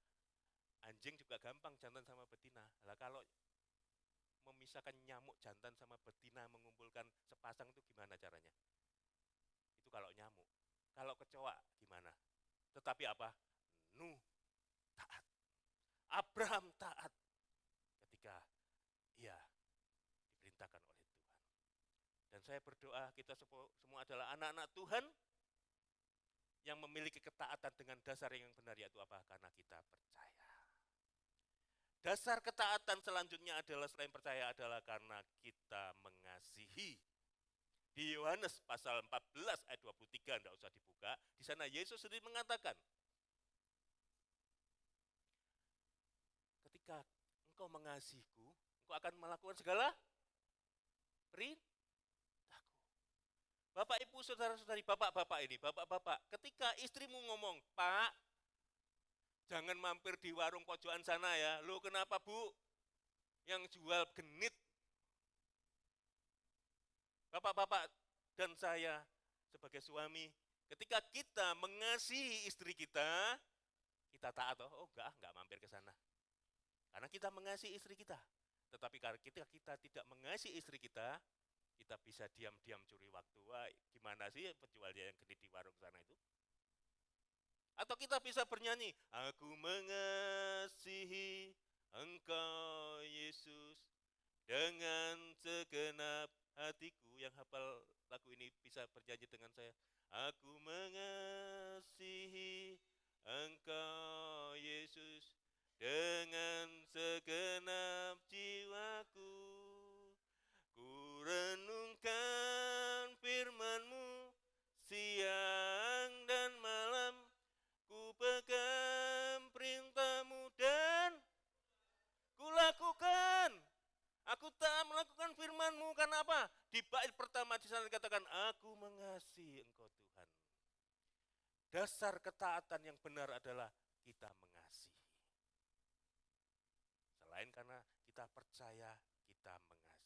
Anjing juga gampang, jantan sama betina. Lah kalau memisahkan nyamuk jantan sama betina mengumpulkan sepasang itu gimana caranya? Itu kalau nyamuk. Kalau kecoa gimana? Tetapi apa? Nu taat. Abraham taat ketika ia diperintahkan oleh Tuhan. Dan saya berdoa kita semua adalah anak-anak Tuhan yang memiliki ketaatan dengan dasar yang benar, yaitu apa? Karena kita percaya. Dasar ketaatan selanjutnya adalah selain percaya adalah karena kita mengasihi. Di Yohanes pasal 14 ayat 23, tidak usah dibuka. Di sana Yesus sendiri mengatakan, ketika engkau mengasihiku, engkau akan melakukan segala perintahku. Bapak, Ibu, saudara-saudari, bapak-bapak ini, bapak-bapak, ketika istrimu ngomong, Pak, jangan mampir di warung pojokan sana ya. Loh kenapa Bu? Yang jual genit. Bapak-bapak dan saya sebagai suami, ketika kita mengasihi istri kita taat. Oh enggak mampir ke sana. Karena kita mengasihi istri kita. Tetapi kalau kita tidak mengasihi istri kita bisa diam-diam curi waktu. Wah, gimana sih penjual yang genit di warung sana itu? Atau kita bisa bernyanyi, aku mengasihi Engkau Yesus dengan segenap hatiku. Yang hafal lagu ini bisa bernyanyi dengan saya. Aku mengasihi Engkau Yesus dengan segenap jiwaku. Ku renungkan firman-Mu siang dan malam. Ku pegang perintah-Mu dan ku lakukan. Aku tak melakukan firman-Mu karena apa? Di bait pertama di sana dikatakan, aku mengasihi Engkau Tuhan. Dasar ketaatan yang benar adalah kita mengasihi. Selain karena kita percaya, kita mengasihi.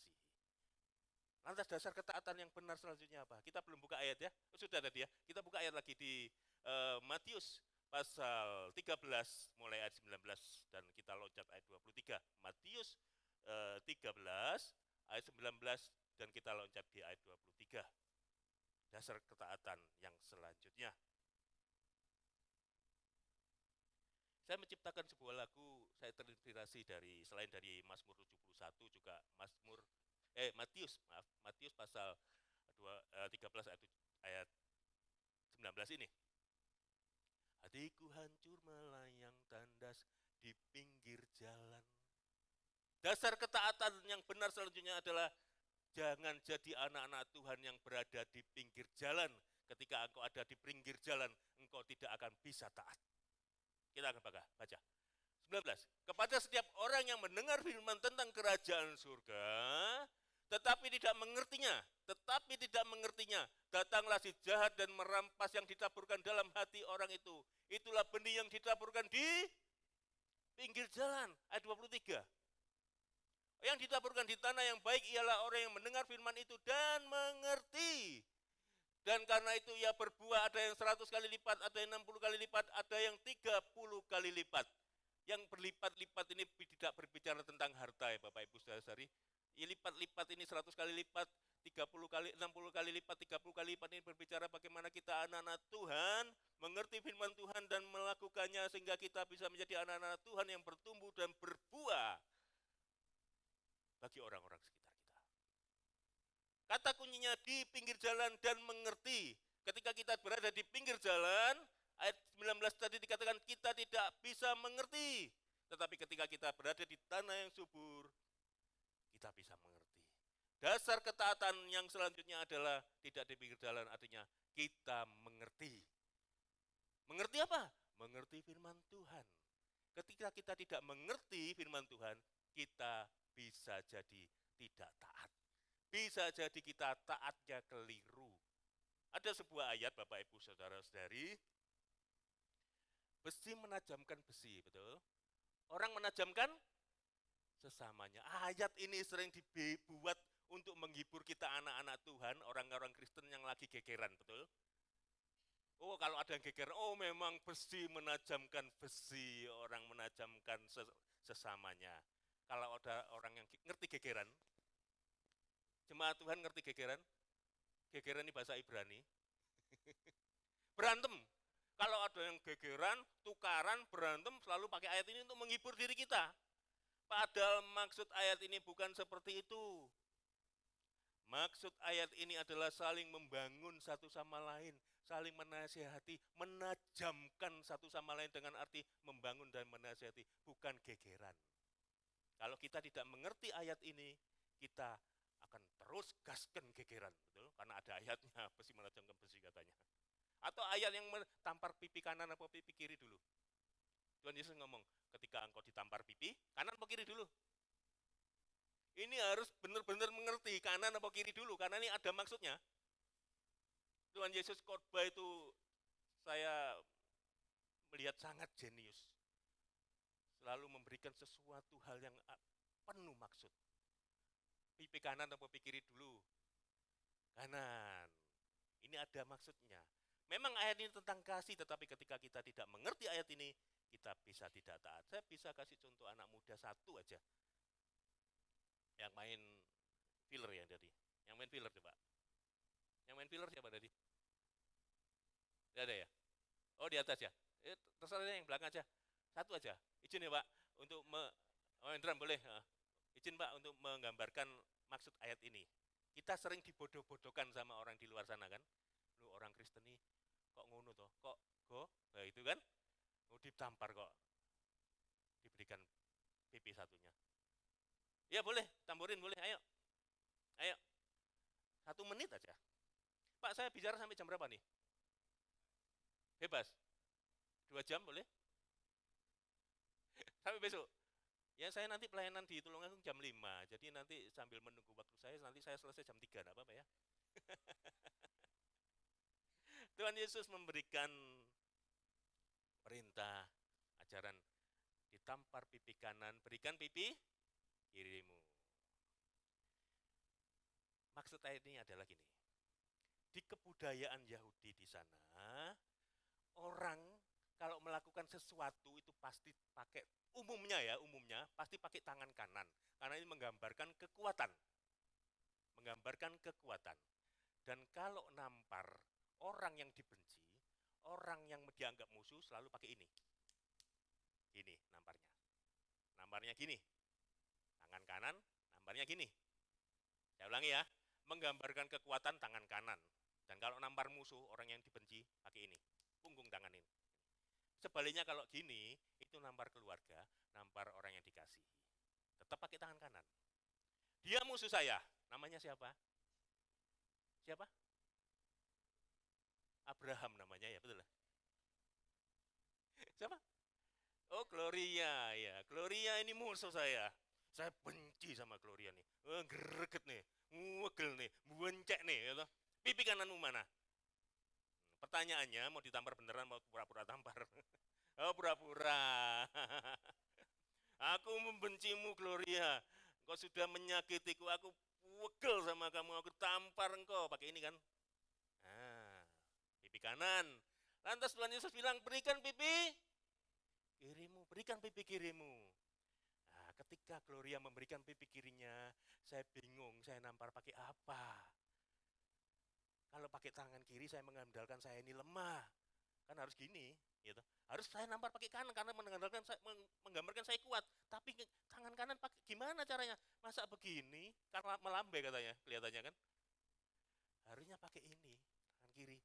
Lantas dasar ketaatan yang benar selanjutnya apa? Kita belum buka ayat ya, sudah tadi ya. Kita buka ayat lagi di Matius pasal 13 mulai ayat 19 dan kita loncat ayat 23. Matius 13 ayat 19 dan kita loncat di ayat 23. Dasar ketaatan yang selanjutnya. Saya menciptakan sebuah lagu, saya terinspirasi dari selain dari Mazmur 71 juga Matius pasal 13 ayat 19 ini. Hatiku hancur melayang tandas di pinggir jalan. Dasar ketaatan yang benar selanjutnya adalah jangan jadi anak-anak Tuhan yang berada di pinggir jalan. Ketika engkau ada di pinggir jalan, engkau tidak akan bisa taat. Kita akan baca. 19. Kepada setiap orang yang mendengar firman tentang kerajaan surga, tetapi tidak mengertinya, datanglah si jahat dan merampas yang ditaburkan dalam hati orang itu. Itulah benih yang ditaburkan di pinggir jalan. Ayat 23. Yang ditaburkan di tanah yang baik ialah orang yang mendengar firman itu dan mengerti. Dan karena itu ia berbuah, ada yang 100 kali lipat, ada yang 60 kali lipat, ada yang 30 kali lipat. Yang berlipat-lipat ini tidak berbicara tentang harta ya Bapak Ibu saudara-saudari. Lipat-lipat ini 100 kali lipat, 30 kali, 60 kali lipat, 30 kali lipat ini berbicara bagaimana kita anak-anak Tuhan, mengerti firman Tuhan dan melakukannya sehingga kita bisa menjadi anak-anak Tuhan yang bertumbuh dan berbuah bagi orang-orang sekitar kita. Kata kuncinya di pinggir jalan dan mengerti. Ketika kita berada di pinggir jalan, ayat 19 tadi dikatakan kita tidak bisa mengerti. Tetapi ketika kita berada di tanah yang subur, kita bisa mengerti. Dasar ketaatan yang selanjutnya adalah tidak di pinggir jalan, artinya kita mengerti. Mengerti apa? Mengerti firman Tuhan. Ketika kita tidak mengerti firman Tuhan, kita bisa jadi tidak taat. Bisa jadi kita taatnya keliru. Ada sebuah ayat Bapak Ibu Saudara-saudari, besi menajamkan besi, betul? Orang menajamkan sesamanya. Ayat ini sering dibuat untuk menghibur kita anak-anak Tuhan, orang-orang Kristen yang lagi gegeran, betul? Oh, kalau ada yang gegeran, oh memang besi menajamkan besi, orang menajamkan sesamanya. Kalau ada orang yang ngerti gegeran, jemaat Tuhan ngerti gegeran? Gegeran ini bahasa Ibrani. Berantem. Kalau ada yang gegeran, tukaran, berantem, selalu pakai ayat ini untuk menghibur diri kita. Padahal maksud ayat ini bukan seperti itu. Maksud ayat ini adalah saling membangun satu sama lain, saling menasihati, menajamkan satu sama lain dengan arti membangun dan menasihati, bukan gegeran. Kalau kita tidak mengerti ayat ini, kita akan terus gaskan gegeran, betul? Karena ada ayatnya, besi menajamkan besi katanya. Atau ayat yang tampar pipi kanan atau pipi kiri dulu. Tuhan Yesus ngomong, ketika engkau ditampar pipi, kanan atau kiri dulu? Ini harus benar-benar mengerti kanan atau kiri dulu, karena ini ada maksudnya. Tuhan Yesus khotbah itu saya melihat sangat jenius. Selalu memberikan sesuatu hal yang penuh maksud. Pipi kanan atau pipi kiri dulu? Kanan. Ini ada maksudnya. Memang ayat ini tentang kasih, tetapi ketika kita tidak mengerti ayat ini, kita bisa tidak taat. Saya bisa kasih contoh anak muda satu aja. Yang main filler ya tadi. Yang main filler coba. Yang main filler siapa tadi? Tidak ada ya? Oh di atas ya? Terserah yang belakang aja. Satu aja. Izin ya Pak, untuk Indra boleh. Izin Pak untuk menggambarkan maksud ayat ini. Kita sering dibodoh-bodohkan sama orang di luar sana kan? Lu orang Kristen nih, kok ngono toh? Kok nah itu kan? Mau ditampar kok. Diberikan pipi satunya. Ya boleh, tamburin boleh, ayo. Ayo. 1 menit aja. Pak, saya bicara sampai jam berapa nih? Bebas. 2 jam boleh? Sampai besok. Ya saya nanti pelayanan di Tulungagung jam 5. Jadi nanti sambil menunggu waktu saya, nanti saya selesai jam 3, enggak apa-apa ya. Tuhan Yesus memberikan perintah, ajaran, ditampar pipi kanan, berikan pipi kirimu. Maksud ayat ini adalah gini. Di kebudayaan Yahudi di sana, orang kalau melakukan sesuatu itu pasti pakai, umumnya pasti pakai tangan kanan. Karena ini menggambarkan kekuatan. Menggambarkan kekuatan. Dan kalau nampar orang yang dibenci, orang yang dianggap musuh selalu pakai ini. Ini namparnya. Namparnya gini. Tangan kanan, namparnya gini. Saya ulangi ya, menggambarkan kekuatan tangan kanan. Dan kalau nampar musuh, orang yang dibenci, pakai ini, punggung tangan ini. Sebaliknya kalau gini, itu nampar keluarga, nampar orang yang dikasihi. Tetap pakai tangan kanan. Dia musuh saya, namanya siapa? Siapa? Abraham namanya ya, betul lah. Siapa? Oh, Gloria ya. Gloria ini musuh saya. Saya benci sama Gloria nih. Greget nih, ngegel nih, buencek nih, gitu. Pipi kananmu mana? Pertanyaannya mau ditampar beneran mau pura-pura tampar? Oh, pura-pura. Aku membencimu Gloria. Kau sudah menyakitiku, aku wegel sama kamu, aku tampar engkau. Pakai ini kan? Pipi kanan. Lantas Tuhan Yesus bilang, berikan pipi kirimu, berikan pipi kirimu. Nah, ketika Gloria memberikan pipi kirinya, saya bingung, saya nampar pakai apa? Kalau pakai tangan kiri, saya mengandalkan saya ini lemah. Kan harus gini, gitu. Harus saya nampar pakai kanan, karena menggambarkan saya kuat. Tapi tangan kanan pakai gimana caranya? Masa begini? Karena melambai katanya, kelihatannya kan? Harusnya pakai ini, tangan kiri.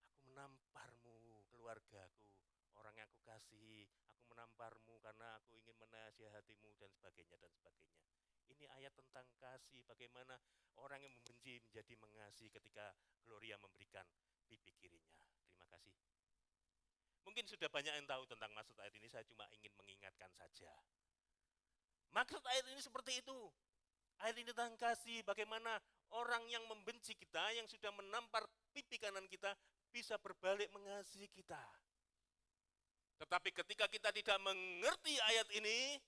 Aku menamparmu, keluargaku, orang yang aku kasihi. Aku menamparmu karena aku ingin menasihatimu dan sebagainya dan sebagainya. Ini ayat tentang kasih, bagaimana orang yang membenci menjadi mengasihi ketika Gloria memberikan pipi kirinya. Terima kasih. Mungkin sudah banyak yang tahu tentang maksud ayat ini, saya cuma ingin mengingatkan saja. Maksud ayat ini seperti itu. Ayat ini tentang kasih, bagaimana orang yang membenci kita, yang sudah menampar pipi kanan kita, bisa berbalik mengasihi kita. Tetapi ketika kita tidak mengerti ayat ini,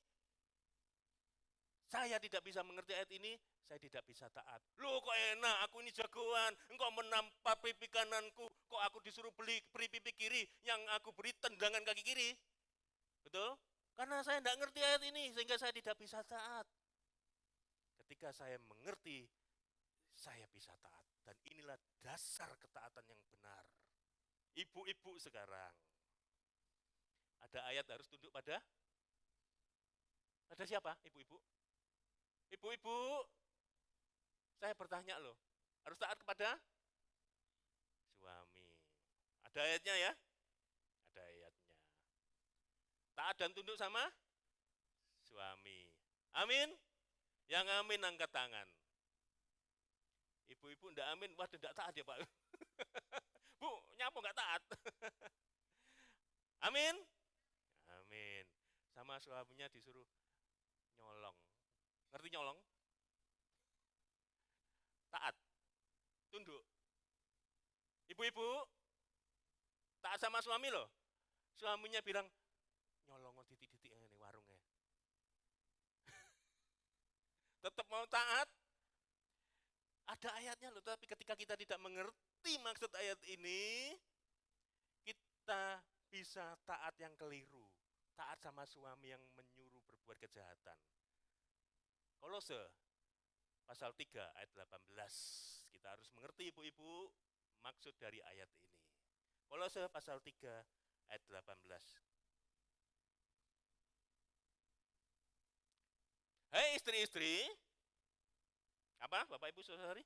saya tidak bisa mengerti ayat ini, saya tidak bisa taat. Loh kok enak, aku ini jagoan, engkau menampar pipi kananku, kok aku disuruh beri pipi kiri, yang aku beri tendangan kaki kiri. Betul? Karena saya tidak ngerti ayat ini, sehingga saya tidak bisa taat. Ketika saya mengerti, saya bisa taat. Dan inilah dasar ketaatan yang benar. Ibu-ibu sekarang, ada ayat harus tunduk pada siapa? Ibu-ibu. Ibu-ibu, saya bertanya loh, harus taat kepada suami. Ada ayatnya ya? Ada ayatnya. Taat dan tunduk sama suami. Amin? Yang amin angkat tangan. Ibu-ibu enggak amin, waduh enggak taat ya Pak. Bu, nyapu enggak taat. Amin? Amin. Sama suaminya disuruh nyolong. Ngerti nyolong? Taat. Tunduk. Ibu-ibu, taat sama suami loh. Suaminya bilang, nyolong titik-titik ini warungnya. Tetap mau taat. Ada ayatnya loh, tapi ketika kita tidak mengerti maksud ayat ini, kita bisa taat yang keliru. Taat sama suami yang menyuruh berbuat kejahatan. Kolose pasal 3 ayat 18. Kita harus mengerti ibu-ibu maksud dari ayat ini. Kolose pasal 3 ayat 18. Hei istri-istri, apa Bapak Ibu Saudari?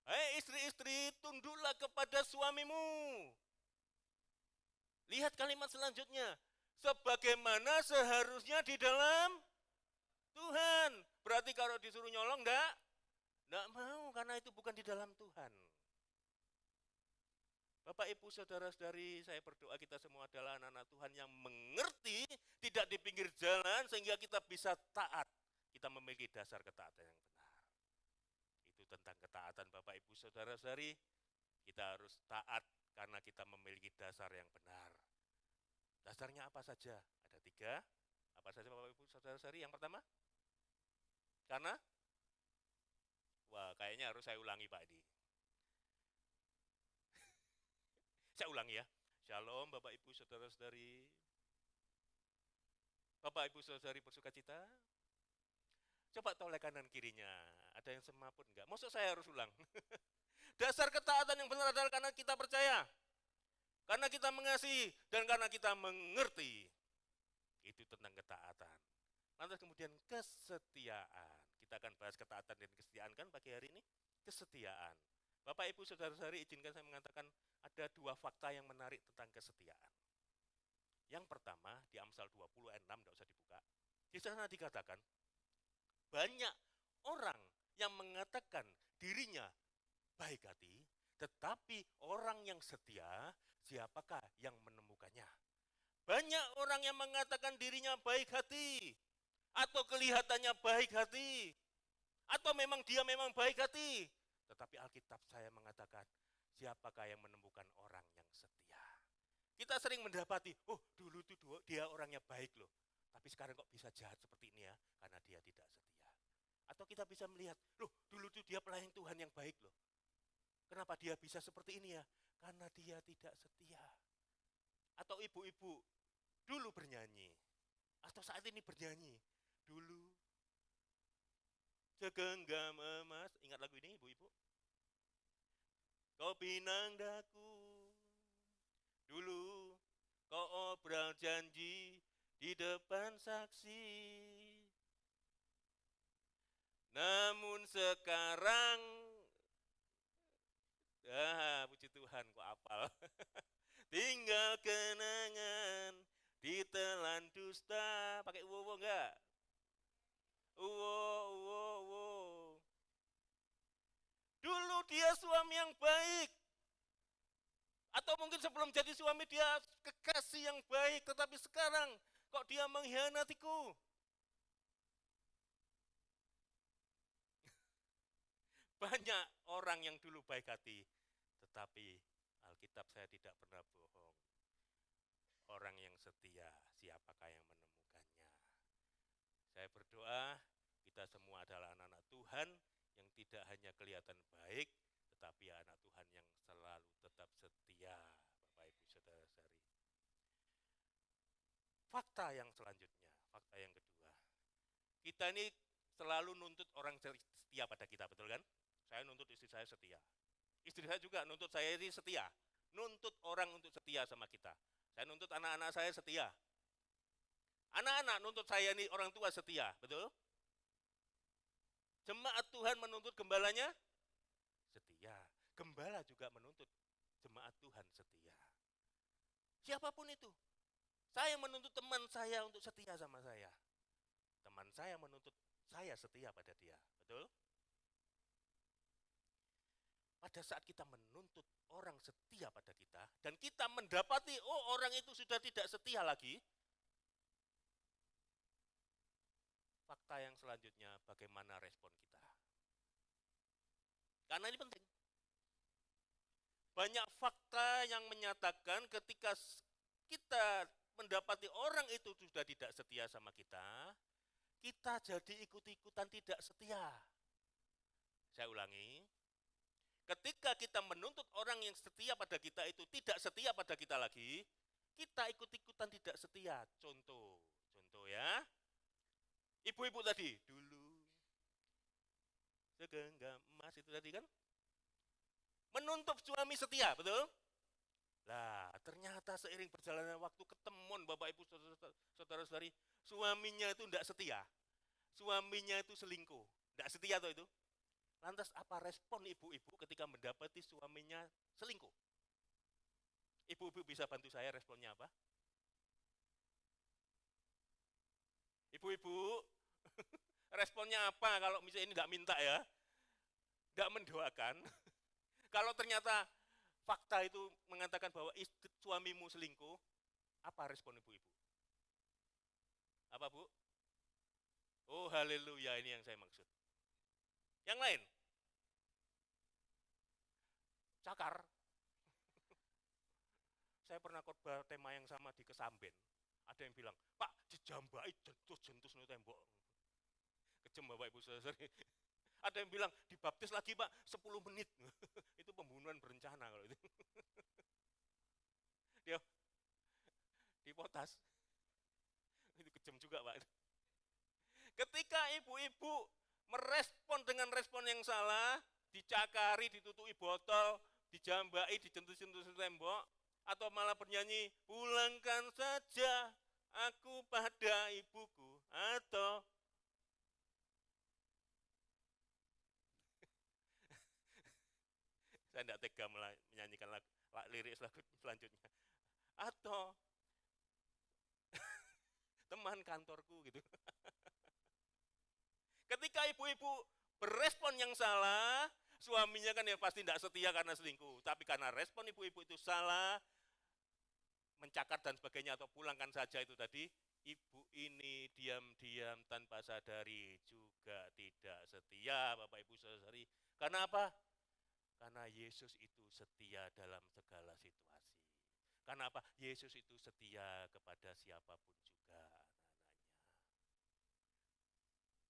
Hei istri-istri, tunduklah kepada suamimu. Lihat kalimat selanjutnya. Sebagaimana seharusnya di dalam Tuhan. Berarti kalau disuruh nyolong enggak mau, karena itu bukan di dalam Tuhan. Bapak Ibu Saudara-saudari, saya berdoa kita semua adalah anak-anak Tuhan yang mengerti, tidak di pinggir jalan sehingga kita bisa taat. Kita memiliki dasar ketaatan yang benar. Itu tentang ketaatan Bapak Ibu Saudara-saudari. Kita harus taat karena kita memiliki dasar yang benar. Dasarnya apa saja? Ada 3. Apa saja Bapak Ibu Saudara-saudari? Yang pertama, karena, wah kayaknya harus saya ulangi Pak Edi. Saya ulangi ya. Shalom Bapak Ibu Saudara-saudari. Bapak Ibu Saudari bersuka cita. Coba toleh kanan kirinya. Ada yang semaput enggak? Maksud saya harus ulang. Dasar ketaatan yang benar adalah karena kita percaya. Karena kita mengasihi dan karena kita mengerti. Itu tentang ketaatan. Lantas kemudian kesetiaan. Kita akan bahas ketaatan dan kesetiaan kan pagi hari ini? Kesetiaan. Bapak Ibu Saudara-saudari, izinkan saya mengatakan ada 2 fakta yang menarik tentang kesetiaan. Yang pertama di Amsal 20 ayat 6, tidak usah dibuka. Di sana dikatakan banyak orang yang mengatakan dirinya baik hati, tetapi orang yang setia, siapakah yang menemukannya? Banyak orang yang mengatakan dirinya baik hati, atau kelihatannya baik hati, atau memang dia memang baik hati. Tetapi Alkitab saya mengatakan, siapakah yang menemukan orang yang setia? Kita sering mendapati, oh dulu itu dia orangnya baik loh, tapi sekarang kok bisa jahat seperti ini ya, karena dia tidak setia. Atau kita bisa melihat, loh dulu itu dia pelayan Tuhan yang baik loh. Kenapa dia bisa seperti ini ya? Karena dia tidak setia. Atau ibu-ibu dulu bernyanyi, atau saat ini bernyanyi, dulu segenggam emas, ingat lagu ini ibu-ibu? Kau pinang daku, dulu kau obral janji di depan saksi. Namun sekarang, puji Tuhan kok apal. Tinggal kenangan ditelan dusta. Pakai uwo enggak? Uwo, uwo, uwo. Dulu dia suami yang baik. Atau mungkin sebelum jadi suami dia kekasih yang baik, tetapi sekarang kok dia mengkhianatiku? Banyak orang yang dulu baik hati, tetapi Alkitab saya tidak pernah bohong. Orang yang setia, siapakah yang menemukannya? Saya berdoa, kita semua adalah anak-anak Tuhan yang tidak hanya kelihatan baik, tetapi anak Tuhan yang selalu tetap setia, Bapak Ibu Saudara-saudari. Fakta yang selanjutnya, fakta yang kedua. Kita ini selalu nuntut orang setia pada kita, betul kan? Saya nuntut istri saya setia. Istri saya juga nuntut saya ini setia. Nuntut orang untuk setia sama kita. Saya nuntut anak-anak saya setia. Anak-anak nuntut saya ini orang tua setia, betul? Jemaat Tuhan menuntut gembalanya setia. Gembala juga menuntut jemaat Tuhan setia. Siapapun itu. Saya menuntut teman saya untuk setia sama saya. Teman saya menuntut saya setia pada dia, betul? Pada saat kita menuntut orang setia pada kita, dan kita mendapati, oh orang itu sudah tidak setia lagi, fakta yang selanjutnya, bagaimana respon kita? Karena ini penting. Banyak fakta yang menyatakan ketika kita mendapati orang itu sudah tidak setia sama kita, kita jadi ikut-ikutan tidak setia. Saya ulangi, ketika kita menuntut orang yang setia pada kita itu tidak setia pada kita lagi, kita ikut-ikutan tidak setia. Contoh ya, ibu-ibu tadi, dulu segenggam emas itu tadi kan, menuntut suami setia, betul? Lah, ternyata seiring perjalanan waktu ketemuan Bapak Ibu saudara-saudari, suaminya itu tidak setia. Suaminya itu selingkuh. Tidak setia tuh itu. Lantas apa respon ibu-ibu ketika mendapati suaminya selingkuh? Ibu-ibu bisa bantu saya responnya apa? Ibu-ibu, responnya apa kalau misalnya ini tidak minta ya? Tidak mendoakan. Kalau ternyata fakta itu mengatakan bahwa suamimu selingkuh, apa respon ibu-ibu? Apa Bu? Oh haleluya, ini yang saya maksud. Yang lain? Cakar. Saya pernah khotbah tema yang sama di Kesamben. Ada yang bilang, Pak dijambai jentus no tembok. Kejem Bapak Ibu saudara. Ada yang bilang dibaptis lagi Pak 10 menit. Itu pembunuhan berencana kalau itu. Dia dipotas. Itu kejam juga Pak. Ketika ibu-ibu merespon dengan respon yang salah, dicakari, ditutupi botol, dijambai, dijentus-jentus tembok, atau malah bernyanyi, pulangkan saja aku pada ibuku, atau saya tidak tega menyanyikan lirik selanjutnya, atau teman kantorku gitu. Ketika ibu-ibu berespon yang salah, suaminya kan yang pasti tidak setia karena selingkuh. Tapi karena respon ibu-ibu itu salah, mencakar dan sebagainya atau pulangkan saja itu tadi, ibu ini diam-diam tanpa sadari juga tidak setia, Bapak Ibu saudari. Karena apa? Karena Yesus itu setia dalam segala situasi. Karena apa? Yesus itu setia kepada siapapun juga.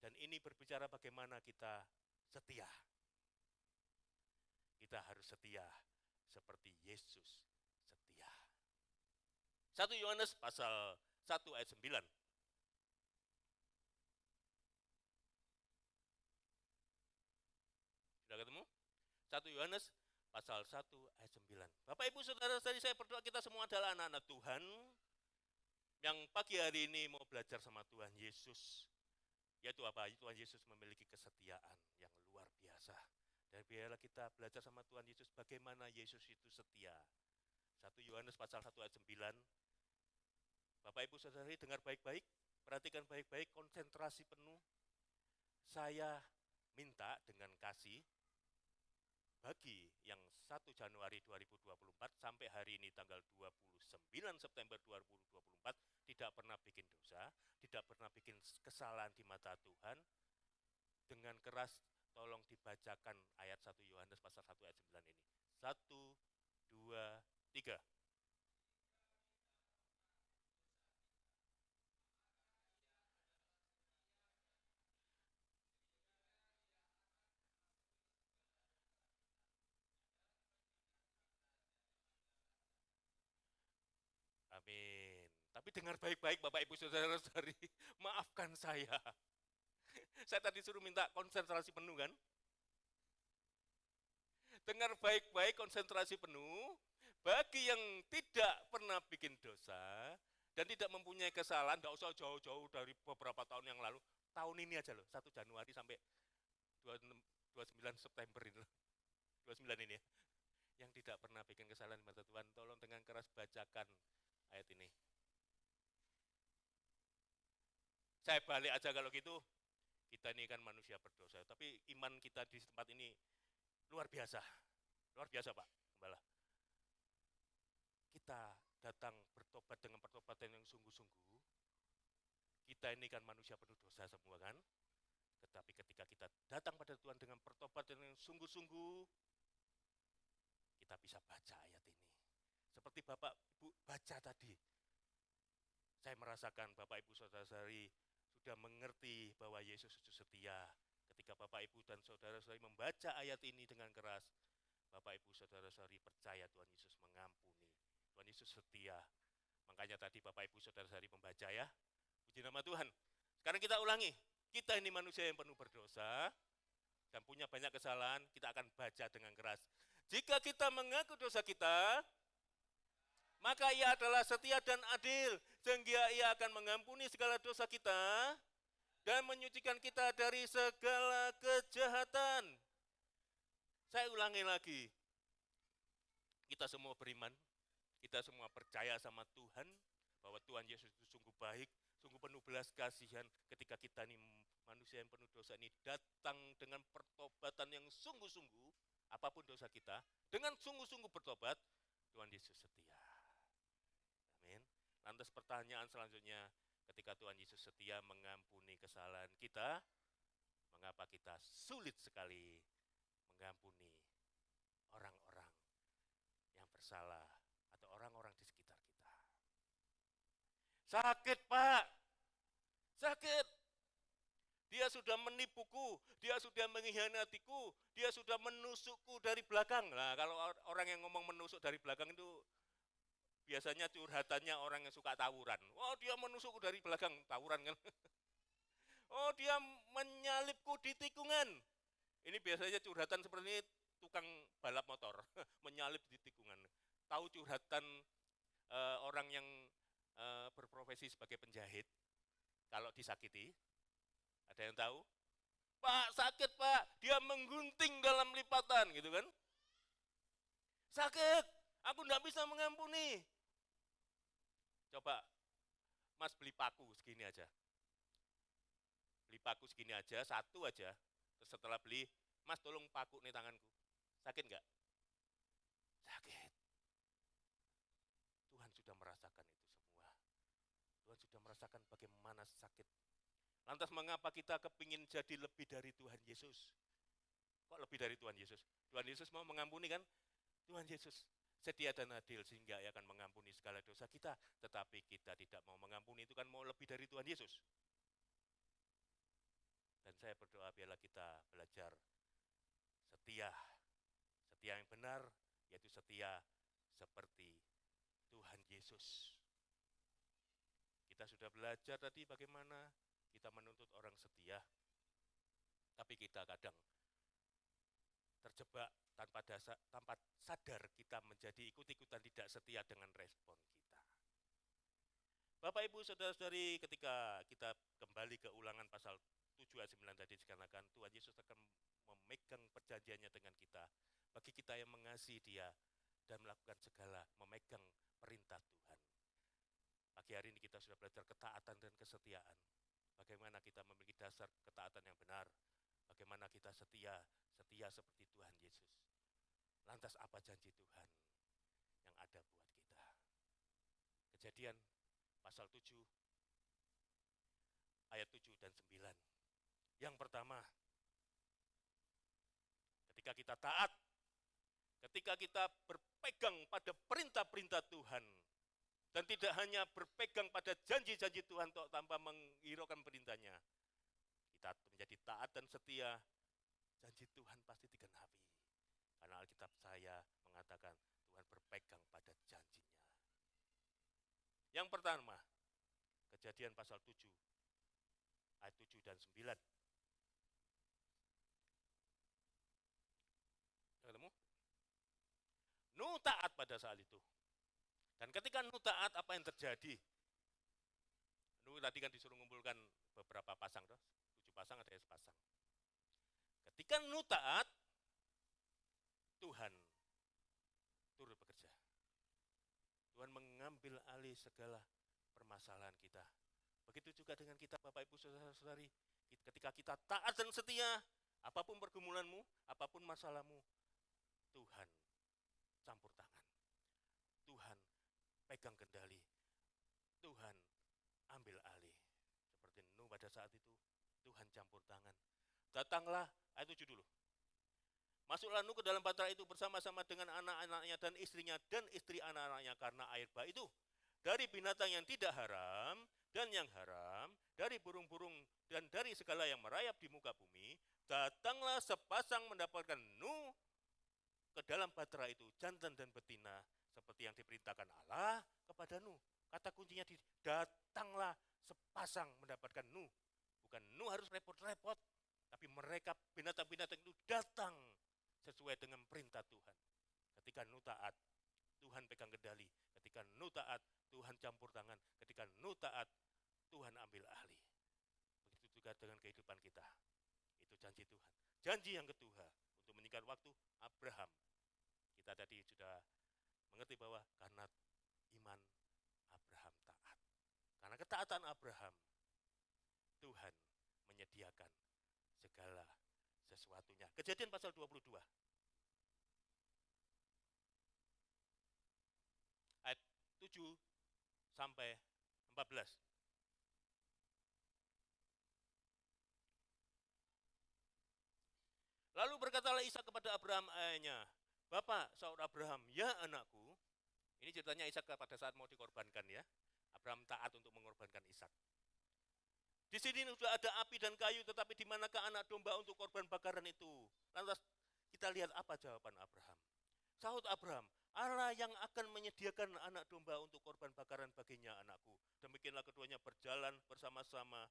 Dan ini berbicara bagaimana kita setia. Kita harus setia seperti Yesus setia. 1 Yohanes pasal 1 ayat 9. Sudah ketemu? 1 Yohanes pasal 1 ayat 9. Bapak Ibu Saudara, tadi saya berdoa kita semua adalah anak-anak Tuhan yang pagi hari ini mau belajar sama Tuhan Yesus. Yaitu apa? Tuhan Yesus memiliki kesetiaan yang luar biasa. Dan biarlah kita belajar sama Tuhan Yesus bagaimana Yesus itu setia. 1 Yohanes pasal 1 ayat 9. Bapak Ibu Saudari dengar baik-baik, perhatikan baik-baik, konsentrasi penuh. Saya minta dengan kasih bagi yang 1 Januari 2024 sampai hari ini tanggal 29 September 2024 tidak pernah bikin dosa, tidak pernah bikin kesalahan di mata Tuhan. Dengan keras tolong dibacakan ayat 1 Yohanes pasal 1 ayat 9 ini. 1, 2, 3. Amin. Tapi dengar baik-baik Bapak Ibu Saudara-saudari, maafkan saya. Saya tadi suruh minta konsentrasi penuh kan? Dengar baik-baik, konsentrasi penuh. Bagi yang tidak pernah bikin dosa dan tidak mempunyai kesalahan, tidak usah jauh-jauh dari beberapa tahun yang lalu. Tahun ini aja loh, 1 Januari sampai 29 September ini loh. 29 ini ya. Yang tidak pernah bikin kesalahan di mata Tuhan, tolong dengan keras bacakan ayat ini. Saya balik aja kalau gitu, kita ini kan manusia berdosa, tapi iman kita di tempat ini luar biasa Pak Gembala. Kita datang bertobat dengan pertobatan yang sungguh-sungguh. Kita ini kan manusia penuh dosa semua kan, tetapi ketika kita datang pada Tuhan dengan pertobatan yang sungguh-sungguh, kita bisa baca ayat ini. Seperti Bapak Ibu baca tadi, saya merasakan Bapak Ibu Saudara-saudari sudah mengerti bahwa Yesus itu setia. Ketika Bapak Ibu dan Saudara-saudari membaca ayat ini dengan keras, Bapak Ibu Saudara-saudari percaya Tuhan Yesus mengampuni. Tuhan Yesus setia. Makanya tadi Bapak Ibu Saudara-saudari membaca ya. Puji nama Tuhan. Sekarang kita ulangi. Kita ini manusia yang penuh berdosa dan punya banyak kesalahan, kita akan baca dengan keras. Jika kita mengaku dosa kita, maka ia adalah setia dan adil, sehingga ia akan mengampuni segala dosa kita dan menyucikan kita dari segala kejahatan. Saya ulangi lagi. Kita semua beriman, kita semua percaya sama Tuhan, bahwa Tuhan Yesus itu sungguh baik, sungguh penuh belas kasihan ketika kita ini manusia yang penuh dosa ini datang dengan pertobatan yang sungguh-sungguh, apapun dosa kita, dengan sungguh-sungguh bertobat, Tuhan Yesus setia. Amin. Lantas pertanyaan selanjutnya, ketika Tuhan Yesus setia mengampuni kesalahan kita, mengapa kita sulit sekali mengampuni orang-orang yang bersalah atau orang-orang di sekitar kita? Sakit Pak, sakit. Dia sudah menipuku, dia sudah mengkhianatiku, dia sudah menusukku dari belakang. Nah, kalau orang yang ngomong menusuk dari belakang itu biasanya curhatannya orang yang suka tawuran. Oh, dia menusukku dari belakang, tawuran kan. Oh, dia menyalipku di tikungan. Ini biasanya curhatan seperti ini tukang balap motor, menyalip di tikungan. Tahu curhatan orang yang berprofesi sebagai penjahit, kalau disakiti, ada yang tahu? Pak, sakit Pak, dia menggunting dalam lipatan, gitu kan? Sakit, aku enggak bisa mengampuni. Coba, Mas beli paku segini aja. Beli paku segini aja, satu aja. Terus setelah beli, Mas tolong paku nih tanganku. Sakit enggak? Sakit. Tuhan sudah merasakan itu semua. Tuhan sudah merasakan bagaimana sakit. Lantas mengapa kita kepingin jadi lebih dari Tuhan Yesus? Kok lebih dari Tuhan Yesus? Tuhan Yesus mau mengampuni kan? Tuhan Yesus setia dan adil sehingga ia akan mengampuni segala dosa kita. Tetapi kita tidak mau mengampuni, itu kan mau lebih dari Tuhan Yesus. Dan saya berdoa biarlah kita belajar setia. Setia yang benar, yaitu setia seperti Tuhan Yesus. Kita sudah belajar tadi bagaimana kita menuntut orang setia, tapi kita kadang terjebak tanpa sadar kita menjadi ikut-ikutan tidak setia dengan respon kita. Bapak Ibu Saudara-saudari, ketika kita kembali ke Ulangan pasal 7 ayat 9 tadi dikatakan Tuhan Yesus akan memegang perjanjiannya dengan kita. Bagi kita yang mengasihi Dia dan melakukan segala, memegang perintah Tuhan. Pagi hari ini kita sudah belajar ketaatan dan kesetiaan. Bagaimana kita memiliki dasar ketaatan yang benar. Bagaimana kita setia seperti Tuhan Yesus. Lantas apa janji Tuhan yang ada buat kita? Kejadian pasal 7, ayat 7 dan 9. Yang pertama, ketika kita taat, ketika kita berpegang pada perintah-perintah Tuhan, dan tidak hanya berpegang pada janji-janji Tuhan tanpa menghiraukan perintahnya, kita menjadi taat dan setia, janji Tuhan pasti digenapi. Karena Alkitab saya mengatakan Tuhan berpegang pada janjinya. Yang pertama, Kejadian pasal 7, ayat 7 dan 9. Ketemu? Nuh taat pada saat itu. Dan ketika Nuh taat, apa yang terjadi? Nuh tadi kan disuruh mengumpulkan beberapa pasang, 7 pasang ada 1 pasang. Ketika Nuh taat, Tuhan turut bekerja. Tuhan mengambil alih segala permasalahan kita. Begitu juga dengan kita Bapak Ibu Saudara-saudari. Ketika kita taat dan setia, apapun pergumulanmu, apapun masalahmu, Tuhan campur tangan. Tuhan pegang kendali. Tuhan ambil alih. Seperti Nuh pada saat itu, Tuhan campur tangan. Datanglah, ayat 7 dulu. Masuklah Nuh ke dalam bahtera itu bersama-sama dengan anak-anaknya dan istrinya dan istri anak-anaknya, karena air bah itu dari binatang yang tidak haram dan yang haram, dari burung-burung dan dari segala yang merayap di muka bumi. Datanglah sepasang mendapatkan Nuh ke dalam bahtera itu, jantan dan betina, seperti yang diperintahkan Allah kepada Nuh. Kata kuncinya di datanglah sepasang mendapatkan Nuh. Bukan Nuh harus repot-repot, tapi mereka binatang-binatang itu datang sesuai dengan perintah Tuhan. Ketika Nuh taat, Tuhan pegang kendali. Ketika Nuh taat, Tuhan campur tangan. Ketika Nuh taat, Tuhan ambil alih. Begitu juga dengan kehidupan kita. Itu janji Tuhan. Janji yang kedua, untuk menyingkat waktu, Abraham. Kita tadi sudah mengerti bahwa karena iman Abraham taat. Karena ketaatan Abraham, Tuhan menyediakan segala sesuatunya. Kejadian pasal 22. Ayat 7 sampai 14. Lalu berkatalah Ishak kepada Abraham ayahnya, Bapak, sahut Abraham, ya anakku. Ini ceritanya Ishak pada saat mau dikorbankan ya. Abraham taat untuk mengorbankan Ishak. Di sini sudah ada api dan kayu, tetapi di manakah anak domba untuk korban bakaran itu? Lantas kita lihat apa jawaban Abraham. Sahut Abraham, Allah yang akan menyediakan anak domba untuk korban bakaran baginya anakku. Demikianlah keduanya berjalan bersama-sama.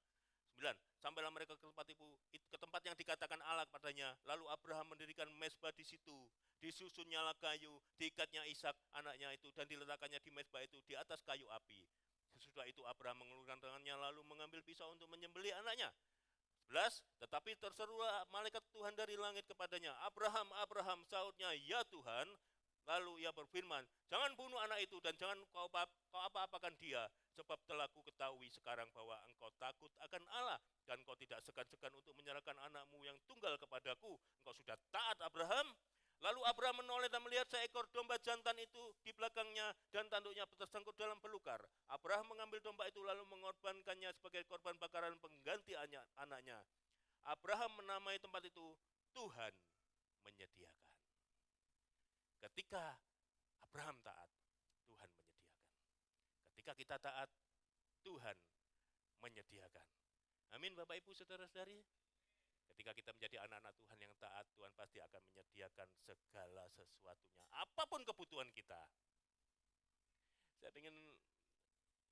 9. Sampailah mereka ke tempat yang dikatakan Allah kepadanya. Lalu Abraham mendirikan mezbah di situ. Disusunnya kayu, diikatnya Ishak anaknya itu, dan diletakkannya di mezbah itu di atas kayu api. Sesudah itu Abraham mengulurkan tangannya lalu mengambil pisau untuk menyembelih anaknya. 11. Tetapi terserulah malaikat Tuhan dari langit kepadanya. Abraham, Abraham, sahutnya, ya Tuhan. Lalu ia berfirman, jangan bunuh anak itu dan jangan kau apa-apakan dia. Sebab telah ku ketahui sekarang bahwa engkau takut akan Allah. Dan engkau tidak segan-segan untuk menyerahkan anakmu yang tunggal kepadaku. Engkau sudah taat Abraham. Lalu Abraham menoleh dan melihat seekor domba jantan itu di belakangnya dan tanduknya tersangkut dalam belukar. Abraham mengambil domba itu lalu mengorbankannya sebagai korban bakaran pengganti anaknya. Abraham menamai tempat itu Tuhan menyediakan. Ketika Abraham taat, Tuhan menyediakan. Ketika kita taat, Tuhan menyediakan. Amin Bapak Ibu Saudara-saudari. Ketika kita menjadi anak-anak Tuhan yang taat, Tuhan pasti akan menyediakan segala sesuatunya. Apapun kebutuhan kita. Saya ingin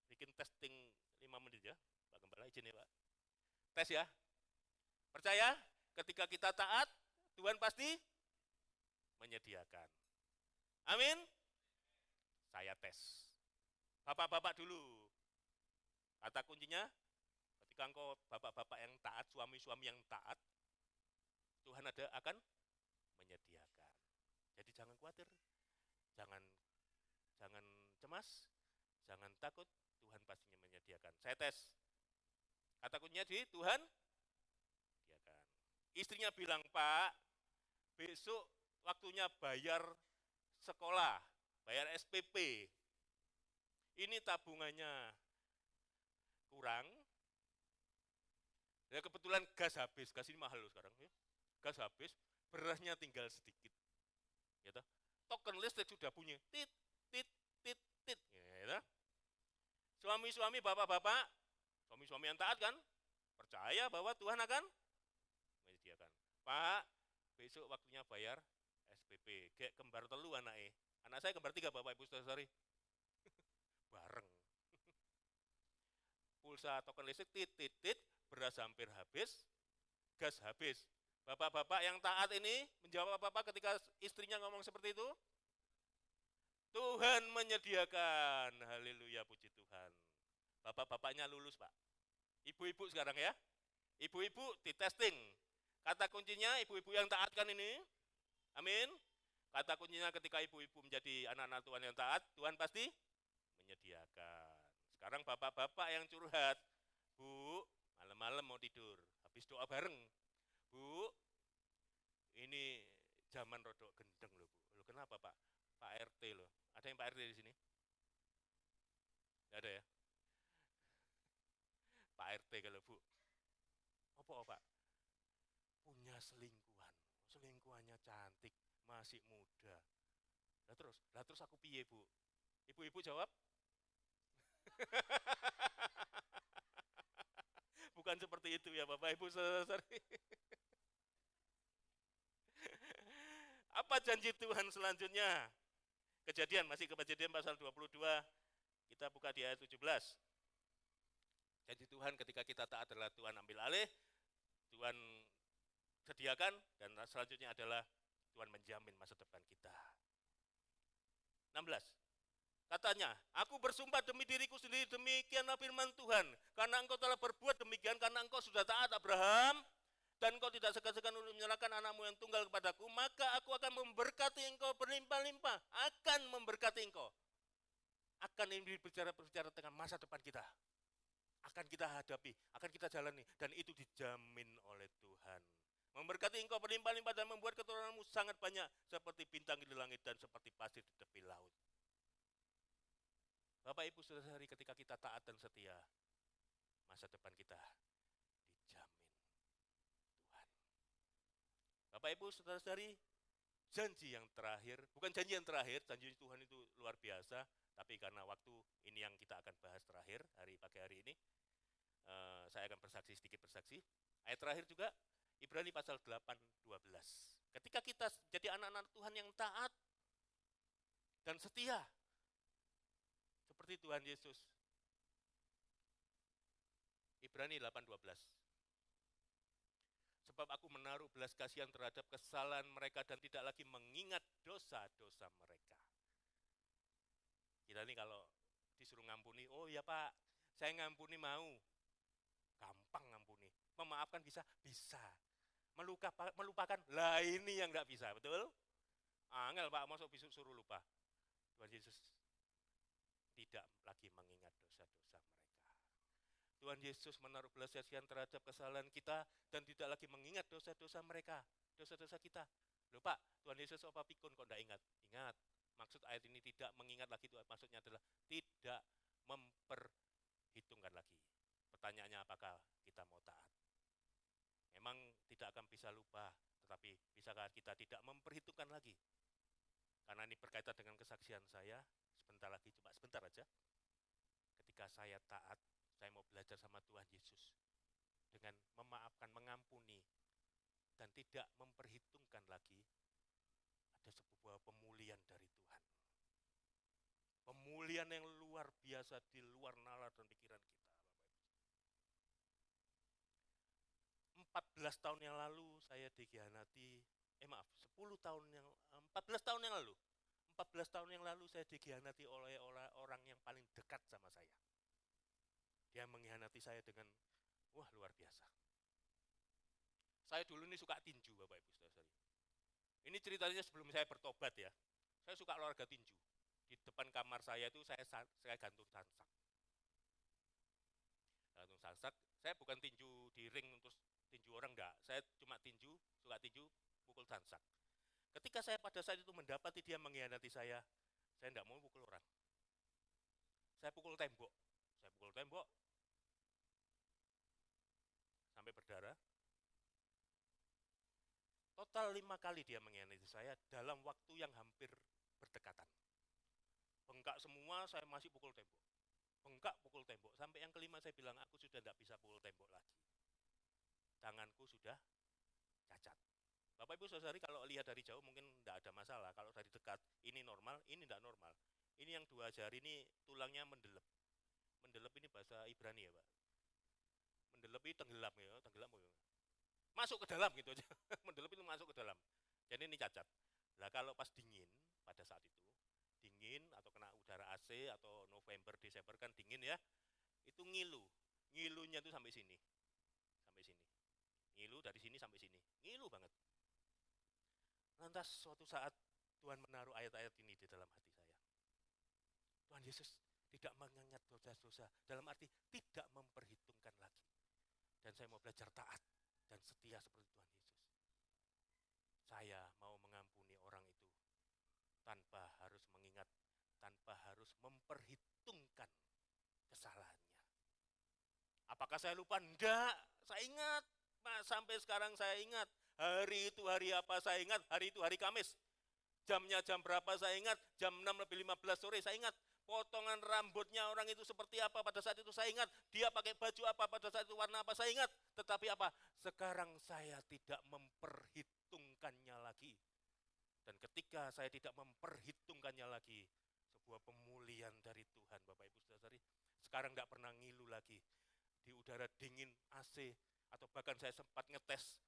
bikin testing 5 menit ya. Pak Gembala izin ya Pak. Tes ya. Percaya ketika kita taat, Tuhan pasti menyediakan. Amin. Saya tes. Bapak-bapak dulu. Kata kuncinya, ketika engkau bapak-bapak yang taat, suami-suami yang taat, Tuhan akan menyediakan. Jadi jangan khawatir, jangan cemas, jangan takut. Tuhan pastinya menyediakan. Saya tes. Kata kuncinya di Tuhan menyediakan. Istrinya bilang, Pak, besok waktunya bayar sekolah, bayar SPP. Ini tabungannya kurang. Ya kebetulan gas habis, gas ini mahal loh sekarang ya. Gas habis, berasnya tinggal sedikit. Ya toh. Token listrik sudah punya. Tit tit tit tit. Ya toh. Suami-suami, bapak-bapak, suami-suami yang taat kan? Percaya bahwa Tuhan akan menyediakan. Pak, besok waktunya bayar SPP. Kayak kembar telu anaknya. Anak saya kembar 3, Bapak Ibu Saudara. Bareng. Pulsa token listrik tit, beras hampir habis, gas habis. Bapak-bapak yang taat ini menjawab apa-apa ketika istrinya ngomong seperti itu? Tuhan menyediakan. Haleluya, puji Tuhan. Bapak-bapaknya lulus, Pak. Ibu-ibu sekarang ya. Ibu-ibu di testing. Kata kuncinya ibu-ibu yang taat kan ini. Amin. Kata kuncinya ketika ibu-ibu menjadi anak-anak Tuhan yang taat, Tuhan pasti menyediakan. Sekarang bapak-bapak yang curhat, Bu, malam-malam mau tidur, habis doa bareng. Bu, ini zaman rodok gendeng loh, Bu. Loh, kenapa, Pak? Pak RT loh. Ada yang Pak RT di sini? Tidak ada ya? Pak RT kalau Bu. Apa, Pak? Punya selingkuhan. Selingkuhannya cantik, masih muda. Lah terus aku piye, Bu? Ibu-ibu jawab? Bukan seperti itu ya Bapak Ibu Saudara. Apa janji Tuhan selanjutnya? Kejadian, masih ke Kejadian pasal 22. Kita buka di ayat 17. Janji Tuhan ketika kita taat adalah Tuhan ambil alih, Tuhan sediakan, dan selanjutnya adalah Tuhan menjamin masa depan kita. 16. Katanya, aku bersumpah demi diriku sendiri, demikianlah firman Tuhan. Karena engkau telah berbuat demikian, karena engkau sudah taat Abraham, dan engkau tidak segan-segan untuk menyerahkan anakmu yang tunggal kepadaku, maka aku akan memberkati engkau berlimpah-limpah. Akan memberkati engkau. Akan ini berbicara tentang masa depan kita. Akan kita hadapi, akan kita jalani, dan itu dijamin oleh Tuhan. Memberkati engkau berlimpah-limpah dan membuat keturunanmu sangat banyak, seperti bintang di langit dan seperti pasir di tepi laut. Bapak Ibu Saudara-saudari, ketika kita taat dan setia, masa depan kita dijamin Tuhan. Bapak Ibu Saudara-saudari, janji yang terakhir, bukan janji yang terakhir, janji Tuhan itu luar biasa, tapi karena waktu ini yang kita akan bahas terakhir, pagi hari ini, saya akan sedikit bersaksi. Ayat terakhir juga, Ibrani pasal 8:12. Ketika kita jadi anak-anak Tuhan yang taat dan setia, seperti Tuhan Yesus. Ibrani 8:12. Sebab aku menaruh belas kasihan terhadap kesalahan mereka dan tidak lagi mengingat dosa-dosa mereka. Kita ini kalau disuruh ngampuni, oh ya Pak, saya ngampuni mau. Gampang ngampuni. Memaafkan bisa? Bisa. Melupakan? Lah ini yang nggak bisa, betul? Angel Pak, masuk suruh lupa. Tuhan Yesus tidak lagi mengingat dosa-dosa mereka. Tuhan Yesus menaruh belas kasihan terhadap kesalahan kita dan tidak lagi mengingat dosa-dosa mereka, dosa-dosa kita. Loh Pak, Tuhan Yesus apa pikun kok tidak ingat? Ingat, maksud ayat ini tidak mengingat lagi, itu maksudnya adalah tidak memperhitungkan lagi. Pertanyaannya apakah kita mau taat? Memang tidak akan bisa lupa, tetapi bisakah kita tidak memperhitungkan lagi? Karena ini berkaitan dengan kesaksian saya, sebentar lagi, cuma sebentar aja. Ketika saya taat, saya mau belajar sama Tuhan Yesus. Dengan memaafkan, mengampuni, dan tidak memperhitungkan lagi, ada sebuah pemulihan dari Tuhan. Pemulihan yang luar biasa di luar nalar dan pikiran kita. 14 tahun yang lalu saya dikhianati, 14 tahun yang lalu. 14 tahun yang lalu saya dikhianati oleh orang yang paling dekat sama saya. Dia mengkhianati saya dengan, wah luar biasa. Saya dulu ini suka tinju Bapak Ibu Saudara. Ini ceritanya sebelum saya bertobat ya. Saya suka olahraga tinju. Di depan kamar saya itu saya gantung sansak. Gantung samsak. Saya bukan tinju di ring terus tinju orang, enggak. Saya cuma suka tinju, pukul samsak. Ketika saya pada saat itu mendapati dia mengkhianati saya enggak mau pukul orang. Saya pukul tembok. Sampai berdarah. Total 5 kali dia mengkhianati saya dalam waktu yang hampir berdekatan. Bengkak semua, saya masih pukul tembok. Bengkak, pukul tembok. Sampai yang kelima saya bilang, aku sudah tidak bisa pukul tembok lagi. Tanganku sudah cacat. Bapak Ibu Saudari kalau lihat dari jauh mungkin tidak ada masalah. Kalau dari dekat, ini normal, ini tidak normal. Ini yang 2 jari ini tulangnya mendelep. Mendelep ini bahasa Ibrani ya Pak. Mendelep itu tenggelam ya, masuk ke dalam gitu aja. Mendelep itu masuk ke dalam. Jadi ini cacat. Nah kalau pas dingin, pada saat itu, dingin atau kena udara AC atau November, Desember kan dingin ya, itu ngilu. Ngilunya itu sampai sini. Ngilu dari sini sampai sini. Ngilu banget. Lantas suatu saat Tuhan menaruh ayat-ayat ini di dalam hati saya. Tuhan Yesus tidak mengingat dosa-dosa, dalam arti tidak memperhitungkan lagi. Dan saya mau belajar taat dan setia seperti Tuhan Yesus. Saya mau mengampuni orang itu tanpa harus mengingat, tanpa harus memperhitungkan kesalahannya. Apakah saya lupa? Enggak, saya ingat. Sampai sekarang saya ingat. Hari itu hari apa saya ingat, hari itu hari Kamis. Jamnya jam berapa saya ingat, jam 6:15 sore saya ingat. Potongan rambutnya orang itu seperti apa pada saat itu saya ingat. Dia pakai baju apa pada saat itu, warna apa saya ingat. Tetapi apa, sekarang saya tidak memperhitungkannya lagi. Dan ketika saya tidak memperhitungkannya lagi, sebuah pemulihan dari Tuhan Bapak Ibu Saudari. Sekarang tidak pernah ngilu lagi. Di udara dingin AC, atau bahkan saya sempat ngetes.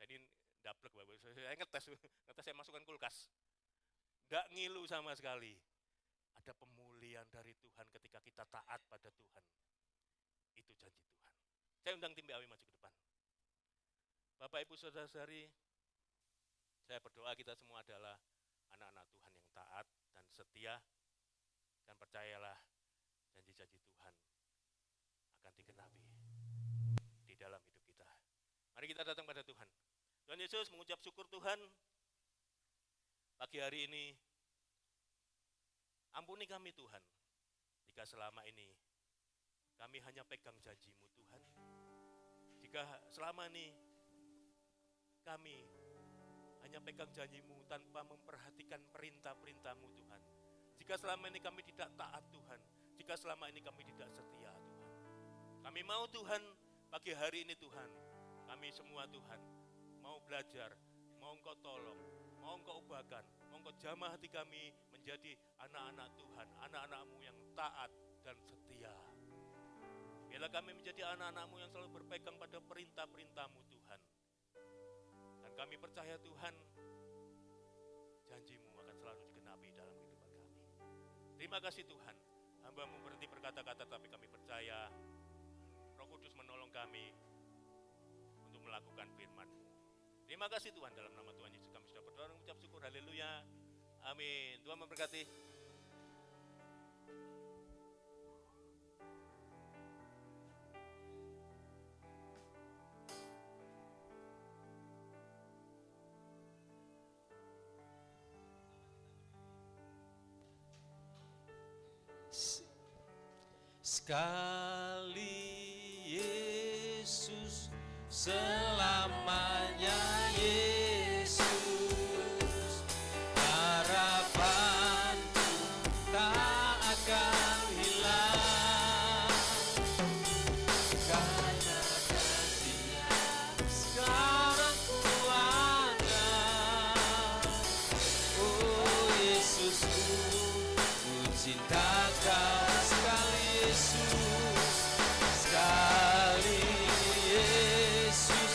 Jadi daplek Bapak Ibu, saya ngetes saya masukkan kulkas. Tidak ngilu sama sekali. Ada pemulihan dari Tuhan ketika kita taat pada Tuhan. Itu janji Tuhan. Saya undang tim BAW maju ke depan. Bapak Ibu Saudara-saudari, saya berdoa kita semua adalah anak-anak Tuhan yang taat dan setia. Dan percayalah janji-janji Tuhan akan digenapi di dalam hidup kita. Mari kita datang pada Tuhan. Tuhan Yesus mengucap syukur Tuhan. Pagi hari ini, ampuni kami Tuhan, jika selama ini kami hanya pegang janji-Mu Tuhan. Jika selama ini kami hanya pegang janji-Mu tanpa memperhatikan perintah-perintah-Mu Tuhan. Jika selama ini kami tidak taat Tuhan, jika selama ini kami tidak setia Tuhan. Kami mau Tuhan, pagi hari ini Tuhan, kami semua Tuhan, mau belajar, mau Engkau tolong, mau Engkau ubahkan, mau Engkau jamah hati kami menjadi anak-anak Tuhan, anak-anak-Mu yang taat dan setia. Biarlah kami menjadi anak-anak-Mu yang selalu berpegang pada perintah-perintah-Mu Tuhan. Dan kami percaya Tuhan, janji-Mu akan selalu digenapi dalam kehidupan kami. Terima kasih Tuhan, hamba-Mu berhenti berkata-kata tapi kami percaya Roh Kudus menolong kami untuk melakukan firman-Mu. Terima kasih Tuhan, dalam nama Tuhan Yesus kami sudah berdoa dan mengucap syukur. Haleluya. Amin. Tuhan memberkati. Sekali Yesus, selamanya Yesus, harapanku tak akan hilang, karena kasih-Nya sekarang ku ada. Oh Yesusku, ku cinta Kau sekali Yesus, sekali Yesus.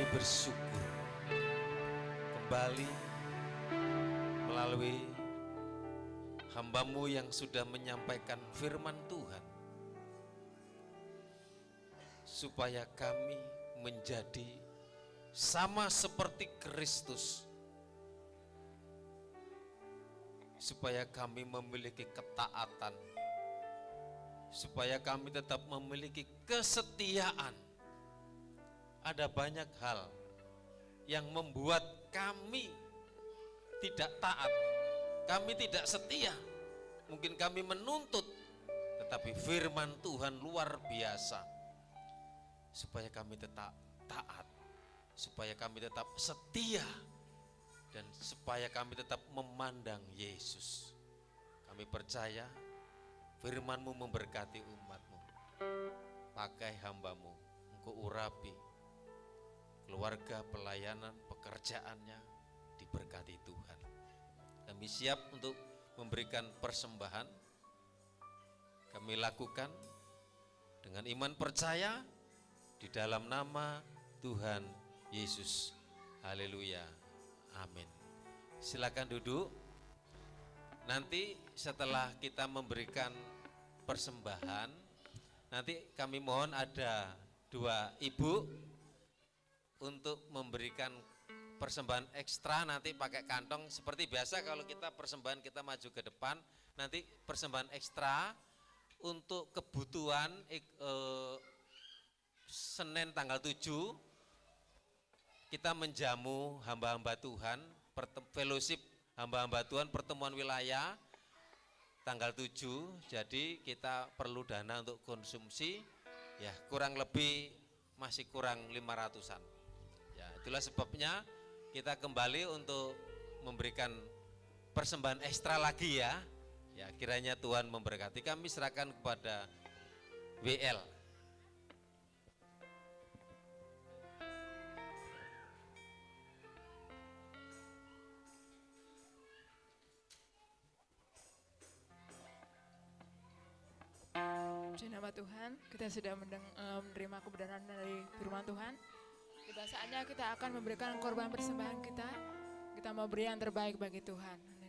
bersyukur kembali melalui hamba-Mu yang sudah menyampaikan firman Tuhan, supaya kami menjadi sama seperti Kristus, supaya kami memiliki ketaatan, supaya kami tetap memiliki kesetiaan. Ada banyak hal yang membuat kami tidak taat, kami tidak setia. Mungkin kami menuntut, tetapi firman Tuhan luar biasa, supaya kami tetap taat, supaya kami tetap setia, dan supaya kami tetap memandang Yesus. Kami percaya firman-Mu memberkati umat-Mu. Pakai hamba-Mu, Engkau urapi keluarga, pelayanan, pekerjaannya, diberkati Tuhan. Kami siap untuk memberikan persembahan. Kami lakukan dengan iman percaya di dalam nama Tuhan Yesus. Haleluya. Amin. Silakan duduk. Nanti setelah kita memberikan persembahan, nanti kami mohon ada 2 ibu untuk memberikan persembahan ekstra, nanti pakai kantong seperti biasa. Kalau kita persembahan kita maju ke depan, nanti persembahan ekstra untuk kebutuhan Senin tanggal 7 kita menjamu hamba-hamba Tuhan, fellowship hamba-hamba Tuhan, pertemuan wilayah tanggal 7. Jadi kita perlu dana untuk konsumsi, ya kurang lebih masih kurang 500-an. Ya, itulah sebabnya kita kembali untuk memberikan persembahan ekstra lagi ya. Ya, kiranya Tuhan memberkati. Kami serahkan kepada WL. Puji nama Tuhan, kita sudah menerima kebenaran dari firman Tuhan. Tiba saatnya kita akan memberikan korban persembahan kita. Kita mau beri yang terbaik bagi Tuhan.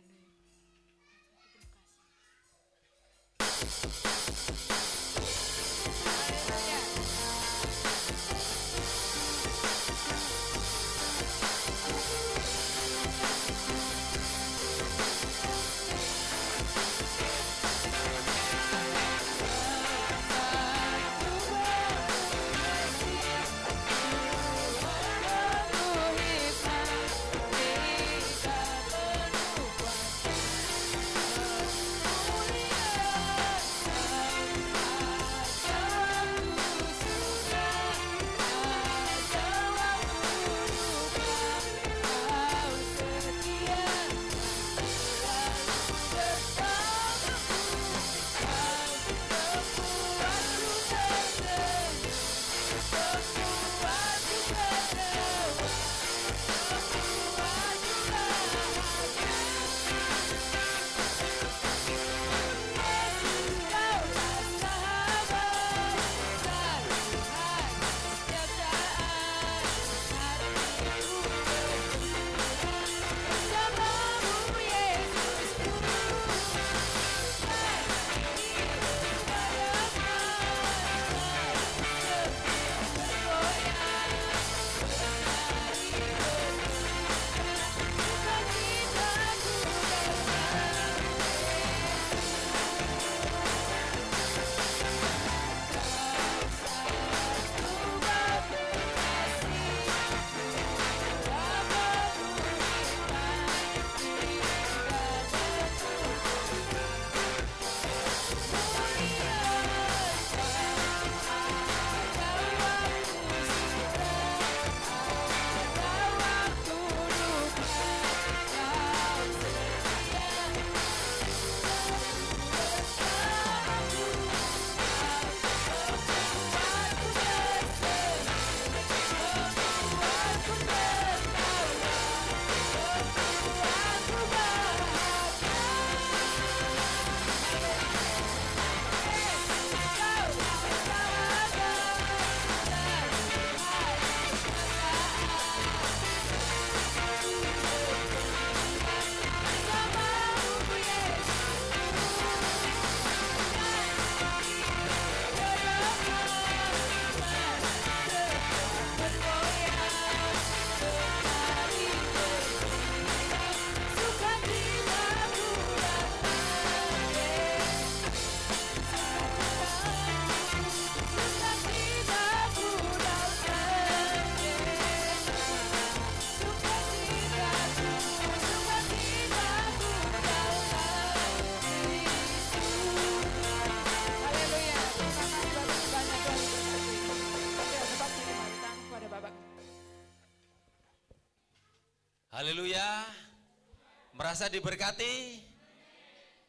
Merasa diberkati?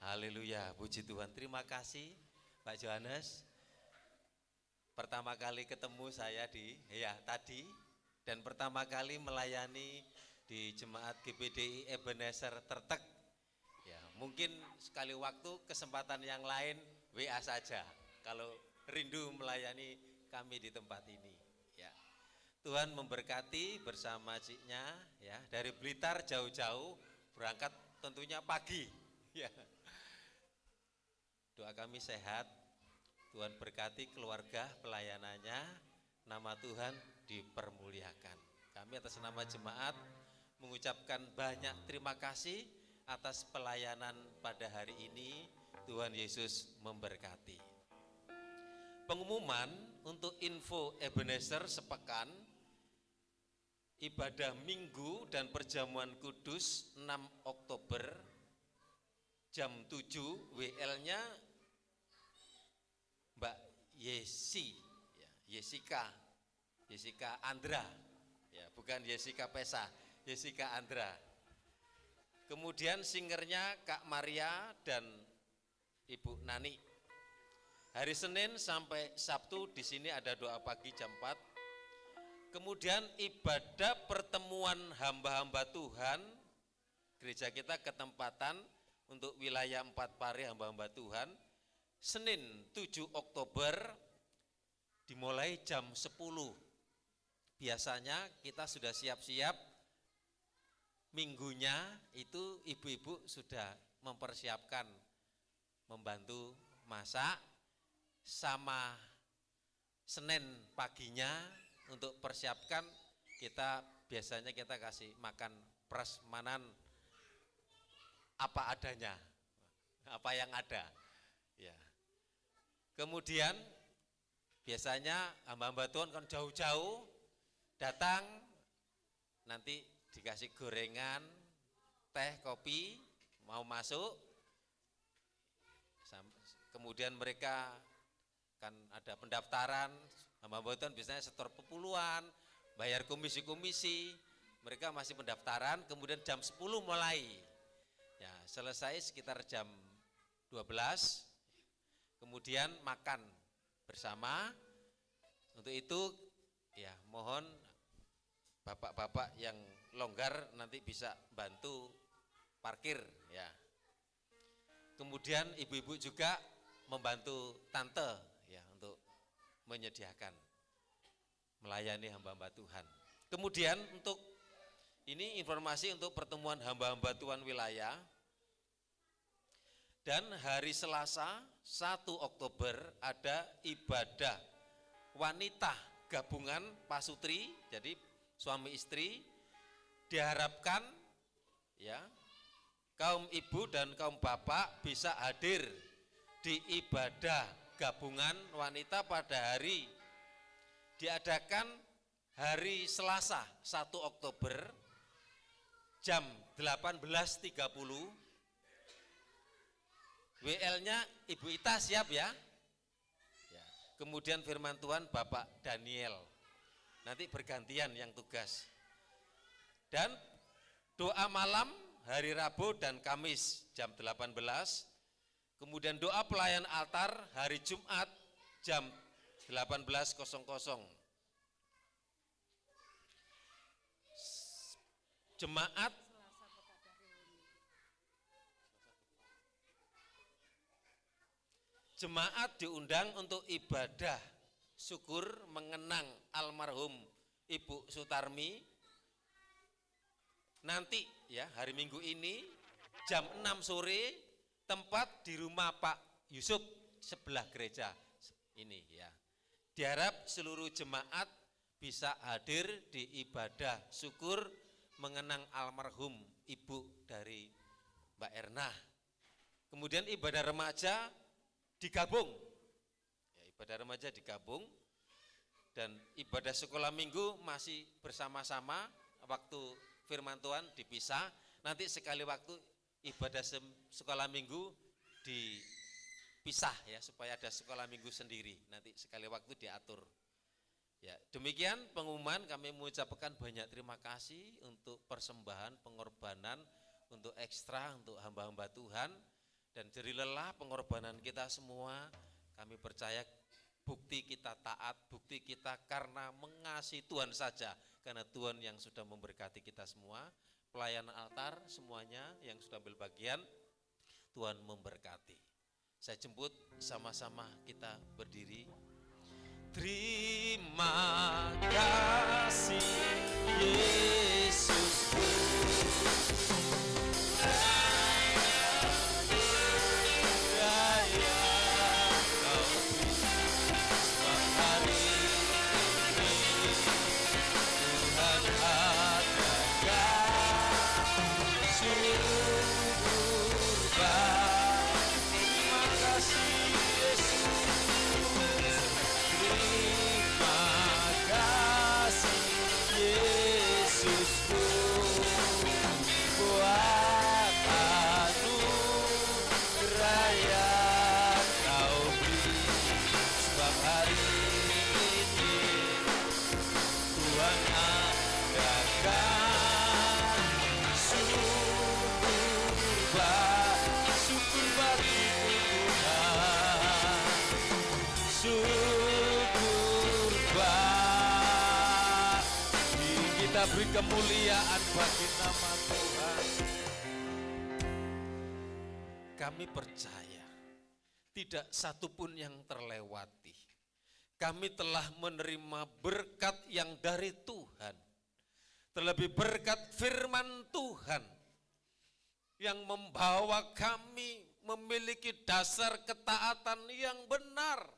Haleluya, puji Tuhan. Terima kasih Pak Johannes. Pertama kali ketemu saya tadi, dan pertama kali melayani di Jemaat GPDI Ebenezer Tertek. Ya, mungkin sekali waktu kesempatan yang lain WA saja kalau rindu melayani kami di tempat ini. Ya. Tuhan memberkati bersama ciknya ya, dari Blitar jauh-jauh berangkat tentunya pagi. Ya. Doa kami sehat, Tuhan berkati keluarga pelayanannya, nama Tuhan dipermuliakan. Kami atas nama jemaat mengucapkan banyak terima kasih atas pelayanan pada hari ini. Tuhan Yesus memberkati. Pengumuman untuk info Ebenezer sepekan, ibadah Minggu dan perjamuan kudus 6 Oktober jam 7, WL-nya Mbak Yesika Andra, ya, bukan Yesika Pesa, Yesika Andra. Kemudian singernya Kak Maria dan Ibu Nani. Hari Senin sampai Sabtu di sini ada doa pagi jam 4. Kemudian ibadah pertemuan hamba-hamba Tuhan, gereja kita ketempatan untuk wilayah 4 Pari hamba-hamba Tuhan, Senin 7 Oktober dimulai jam 10. Biasanya kita sudah siap-siap, minggunya itu ibu-ibu sudah mempersiapkan, membantu masak, sama Senin paginya untuk persiapkan, biasanya kita kasih makan prasmanan apa adanya, apa yang ada. Ya. Kemudian biasanya hamba-hamba Tuhan kan jauh-jauh datang, nanti dikasih gorengan, teh, kopi, mau masuk. Kemudian mereka kan ada pendaftaran, hamba-hamba Tuhan biasanya setor pepuluhan, bayar komisi-komisi, mereka masih pendaftaran, kemudian jam 10 mulai. Ya, selesai sekitar jam 12, kemudian makan bersama. Untuk itu ya mohon bapak-bapak yang longgar nanti bisa bantu parkir ya. Kemudian ibu-ibu juga membantu tante ya untuk menyediakan melayani hamba-hamba Tuhan. Kemudian untuk ini informasi untuk pertemuan hamba-hamba Tuhan wilayah. Dan hari Selasa 1 Oktober ada ibadah wanita gabungan pasutri, jadi suami istri. Diharapkan ya kaum ibu dan kaum bapak bisa hadir di ibadah gabungan wanita pada hari diadakan hari Selasa 1 Oktober jam 18.30. WL-nya Ibu Ita siap ya? Ya. Kemudian firman Tuhan Bapak Daniel. Nanti bergantian yang tugas. Dan doa malam hari Rabu dan Kamis jam 18. Kemudian doa pelayan altar hari Jumat jam 18.00. Jemaat diundang untuk ibadah syukur mengenang almarhum Ibu Sutarmi. Nanti ya hari Minggu ini jam 6 sore tempat di rumah Pak Yusuf sebelah gereja ini ya. Diharap seluruh jemaat bisa hadir di ibadah syukur mengenang almarhum ibu dari Mbak Erna. Kemudian ibadah remaja digabung, ya, ibadah remaja digabung, dan ibadah sekolah minggu masih bersama-sama, waktu firman Tuhan dipisah, nanti sekali waktu ibadah sekolah minggu dipisah ya, supaya ada sekolah minggu sendiri, nanti sekali waktu diatur. Ya, demikian pengumuman. Kami mengucapkan banyak terima kasih untuk persembahan pengorbanan untuk ekstra untuk hamba-hamba Tuhan, dan jeri lelah pengorbanan kita semua. Kami percaya bukti kita taat, bukti kita karena mengasihi Tuhan saja, karena Tuhan yang sudah memberkati kita semua. Pelayanan altar semuanya yang sudah ambil bagian, Tuhan memberkati. Saya jemput sama-sama kita berdiri. Terima kasih Yesus. Beri kemuliaan bagi nama Tuhan. Kami percaya tidak satupun yang terlewati. Kami telah menerima berkat yang dari Tuhan. Terlebih berkat firman Tuhan yang membawa kami memiliki dasar ketaatan yang benar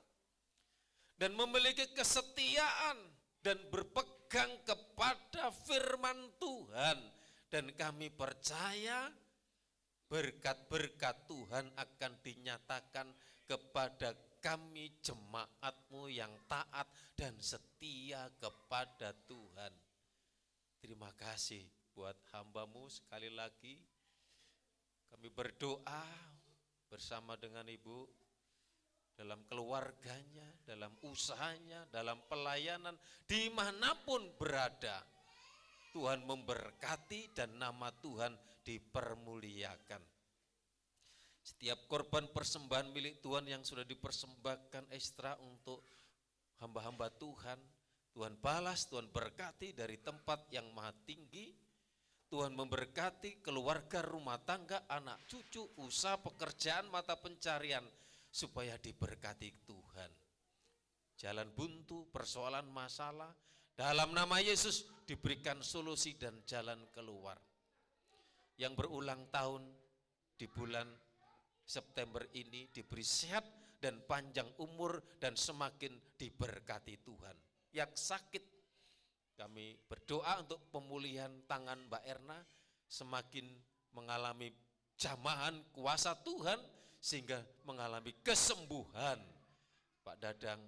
dan memiliki kesetiaan dan berpegang kepada firman Tuhan, dan kami percaya berkat-berkat Tuhan akan dinyatakan kepada kami jemaat-Mu yang taat dan setia kepada Tuhan. Terima kasih buat hamba-Mu. Sekali lagi kami berdoa bersama dengan Ibu dalam keluarganya, dalam usahanya, dalam pelayanan, dimanapun berada. Tuhan memberkati dan nama Tuhan dipermuliakan. Setiap korban persembahan milik Tuhan yang sudah dipersembahkan ekstra untuk hamba-hamba Tuhan, Tuhan balas, Tuhan berkati dari tempat yang maha tinggi. Tuhan memberkati keluarga, rumah tangga, anak cucu, usaha, pekerjaan, mata pencarian, supaya diberkati Tuhan. Jalan buntu, persoalan, masalah, dalam nama Yesus diberikan solusi dan jalan keluar. Yang berulang tahun di bulan September ini diberi sehat dan panjang umur dan semakin diberkati Tuhan. Yang sakit, kami berdoa untuk pemulihan tangan Mbak Erna, semakin mengalami jamahan kuasa Tuhan, sehingga mengalami kesembuhan. Pak Dadang,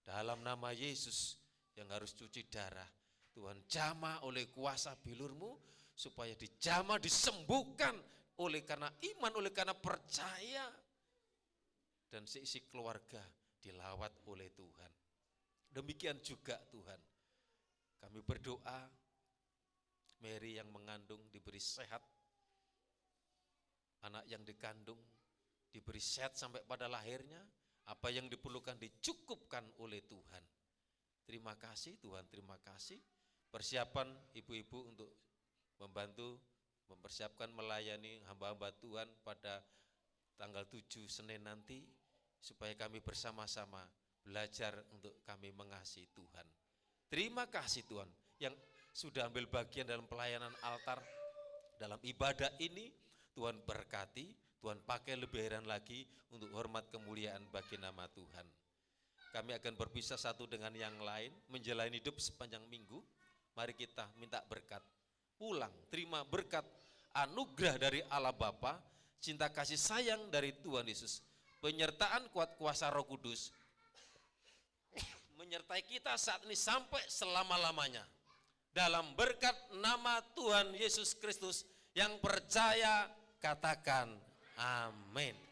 dalam nama Yesus yang harus cuci darah, Tuhan jamah oleh kuasa bilur-Mu, supaya dijamah, disembuhkan oleh karena iman, oleh karena percaya, dan seisi keluarga dilawat oleh Tuhan. Demikian juga Tuhan, kami berdoa Mary yang mengandung diberi sehat, anak yang dikandung diberi sehat sampai pada lahirnya, apa yang diperlukan dicukupkan oleh Tuhan. Terima kasih Tuhan, terima kasih. Persiapan ibu-ibu untuk membantu mempersiapkan melayani hamba-hamba Tuhan pada tanggal 7 Senin nanti, supaya kami bersama-sama belajar untuk kami mengasihi Tuhan. Terima kasih Tuhan yang sudah ambil bagian dalam pelayanan altar, dalam ibadah ini. Tuhan berkati, Tuhan pakai lebih heran lagi untuk hormat kemuliaan bagi nama Tuhan. Kami akan berpisah satu dengan yang lain, menjalani hidup sepanjang minggu. Mari kita minta berkat. Pulang, terima berkat anugerah dari Allah Bapa, cinta kasih sayang dari Tuhan Yesus, penyertaan kuat kuasa Roh Kudus, menyertai kita saat ini sampai selama-lamanya. Dalam berkat nama Tuhan Yesus Kristus, yang percaya katakan amin.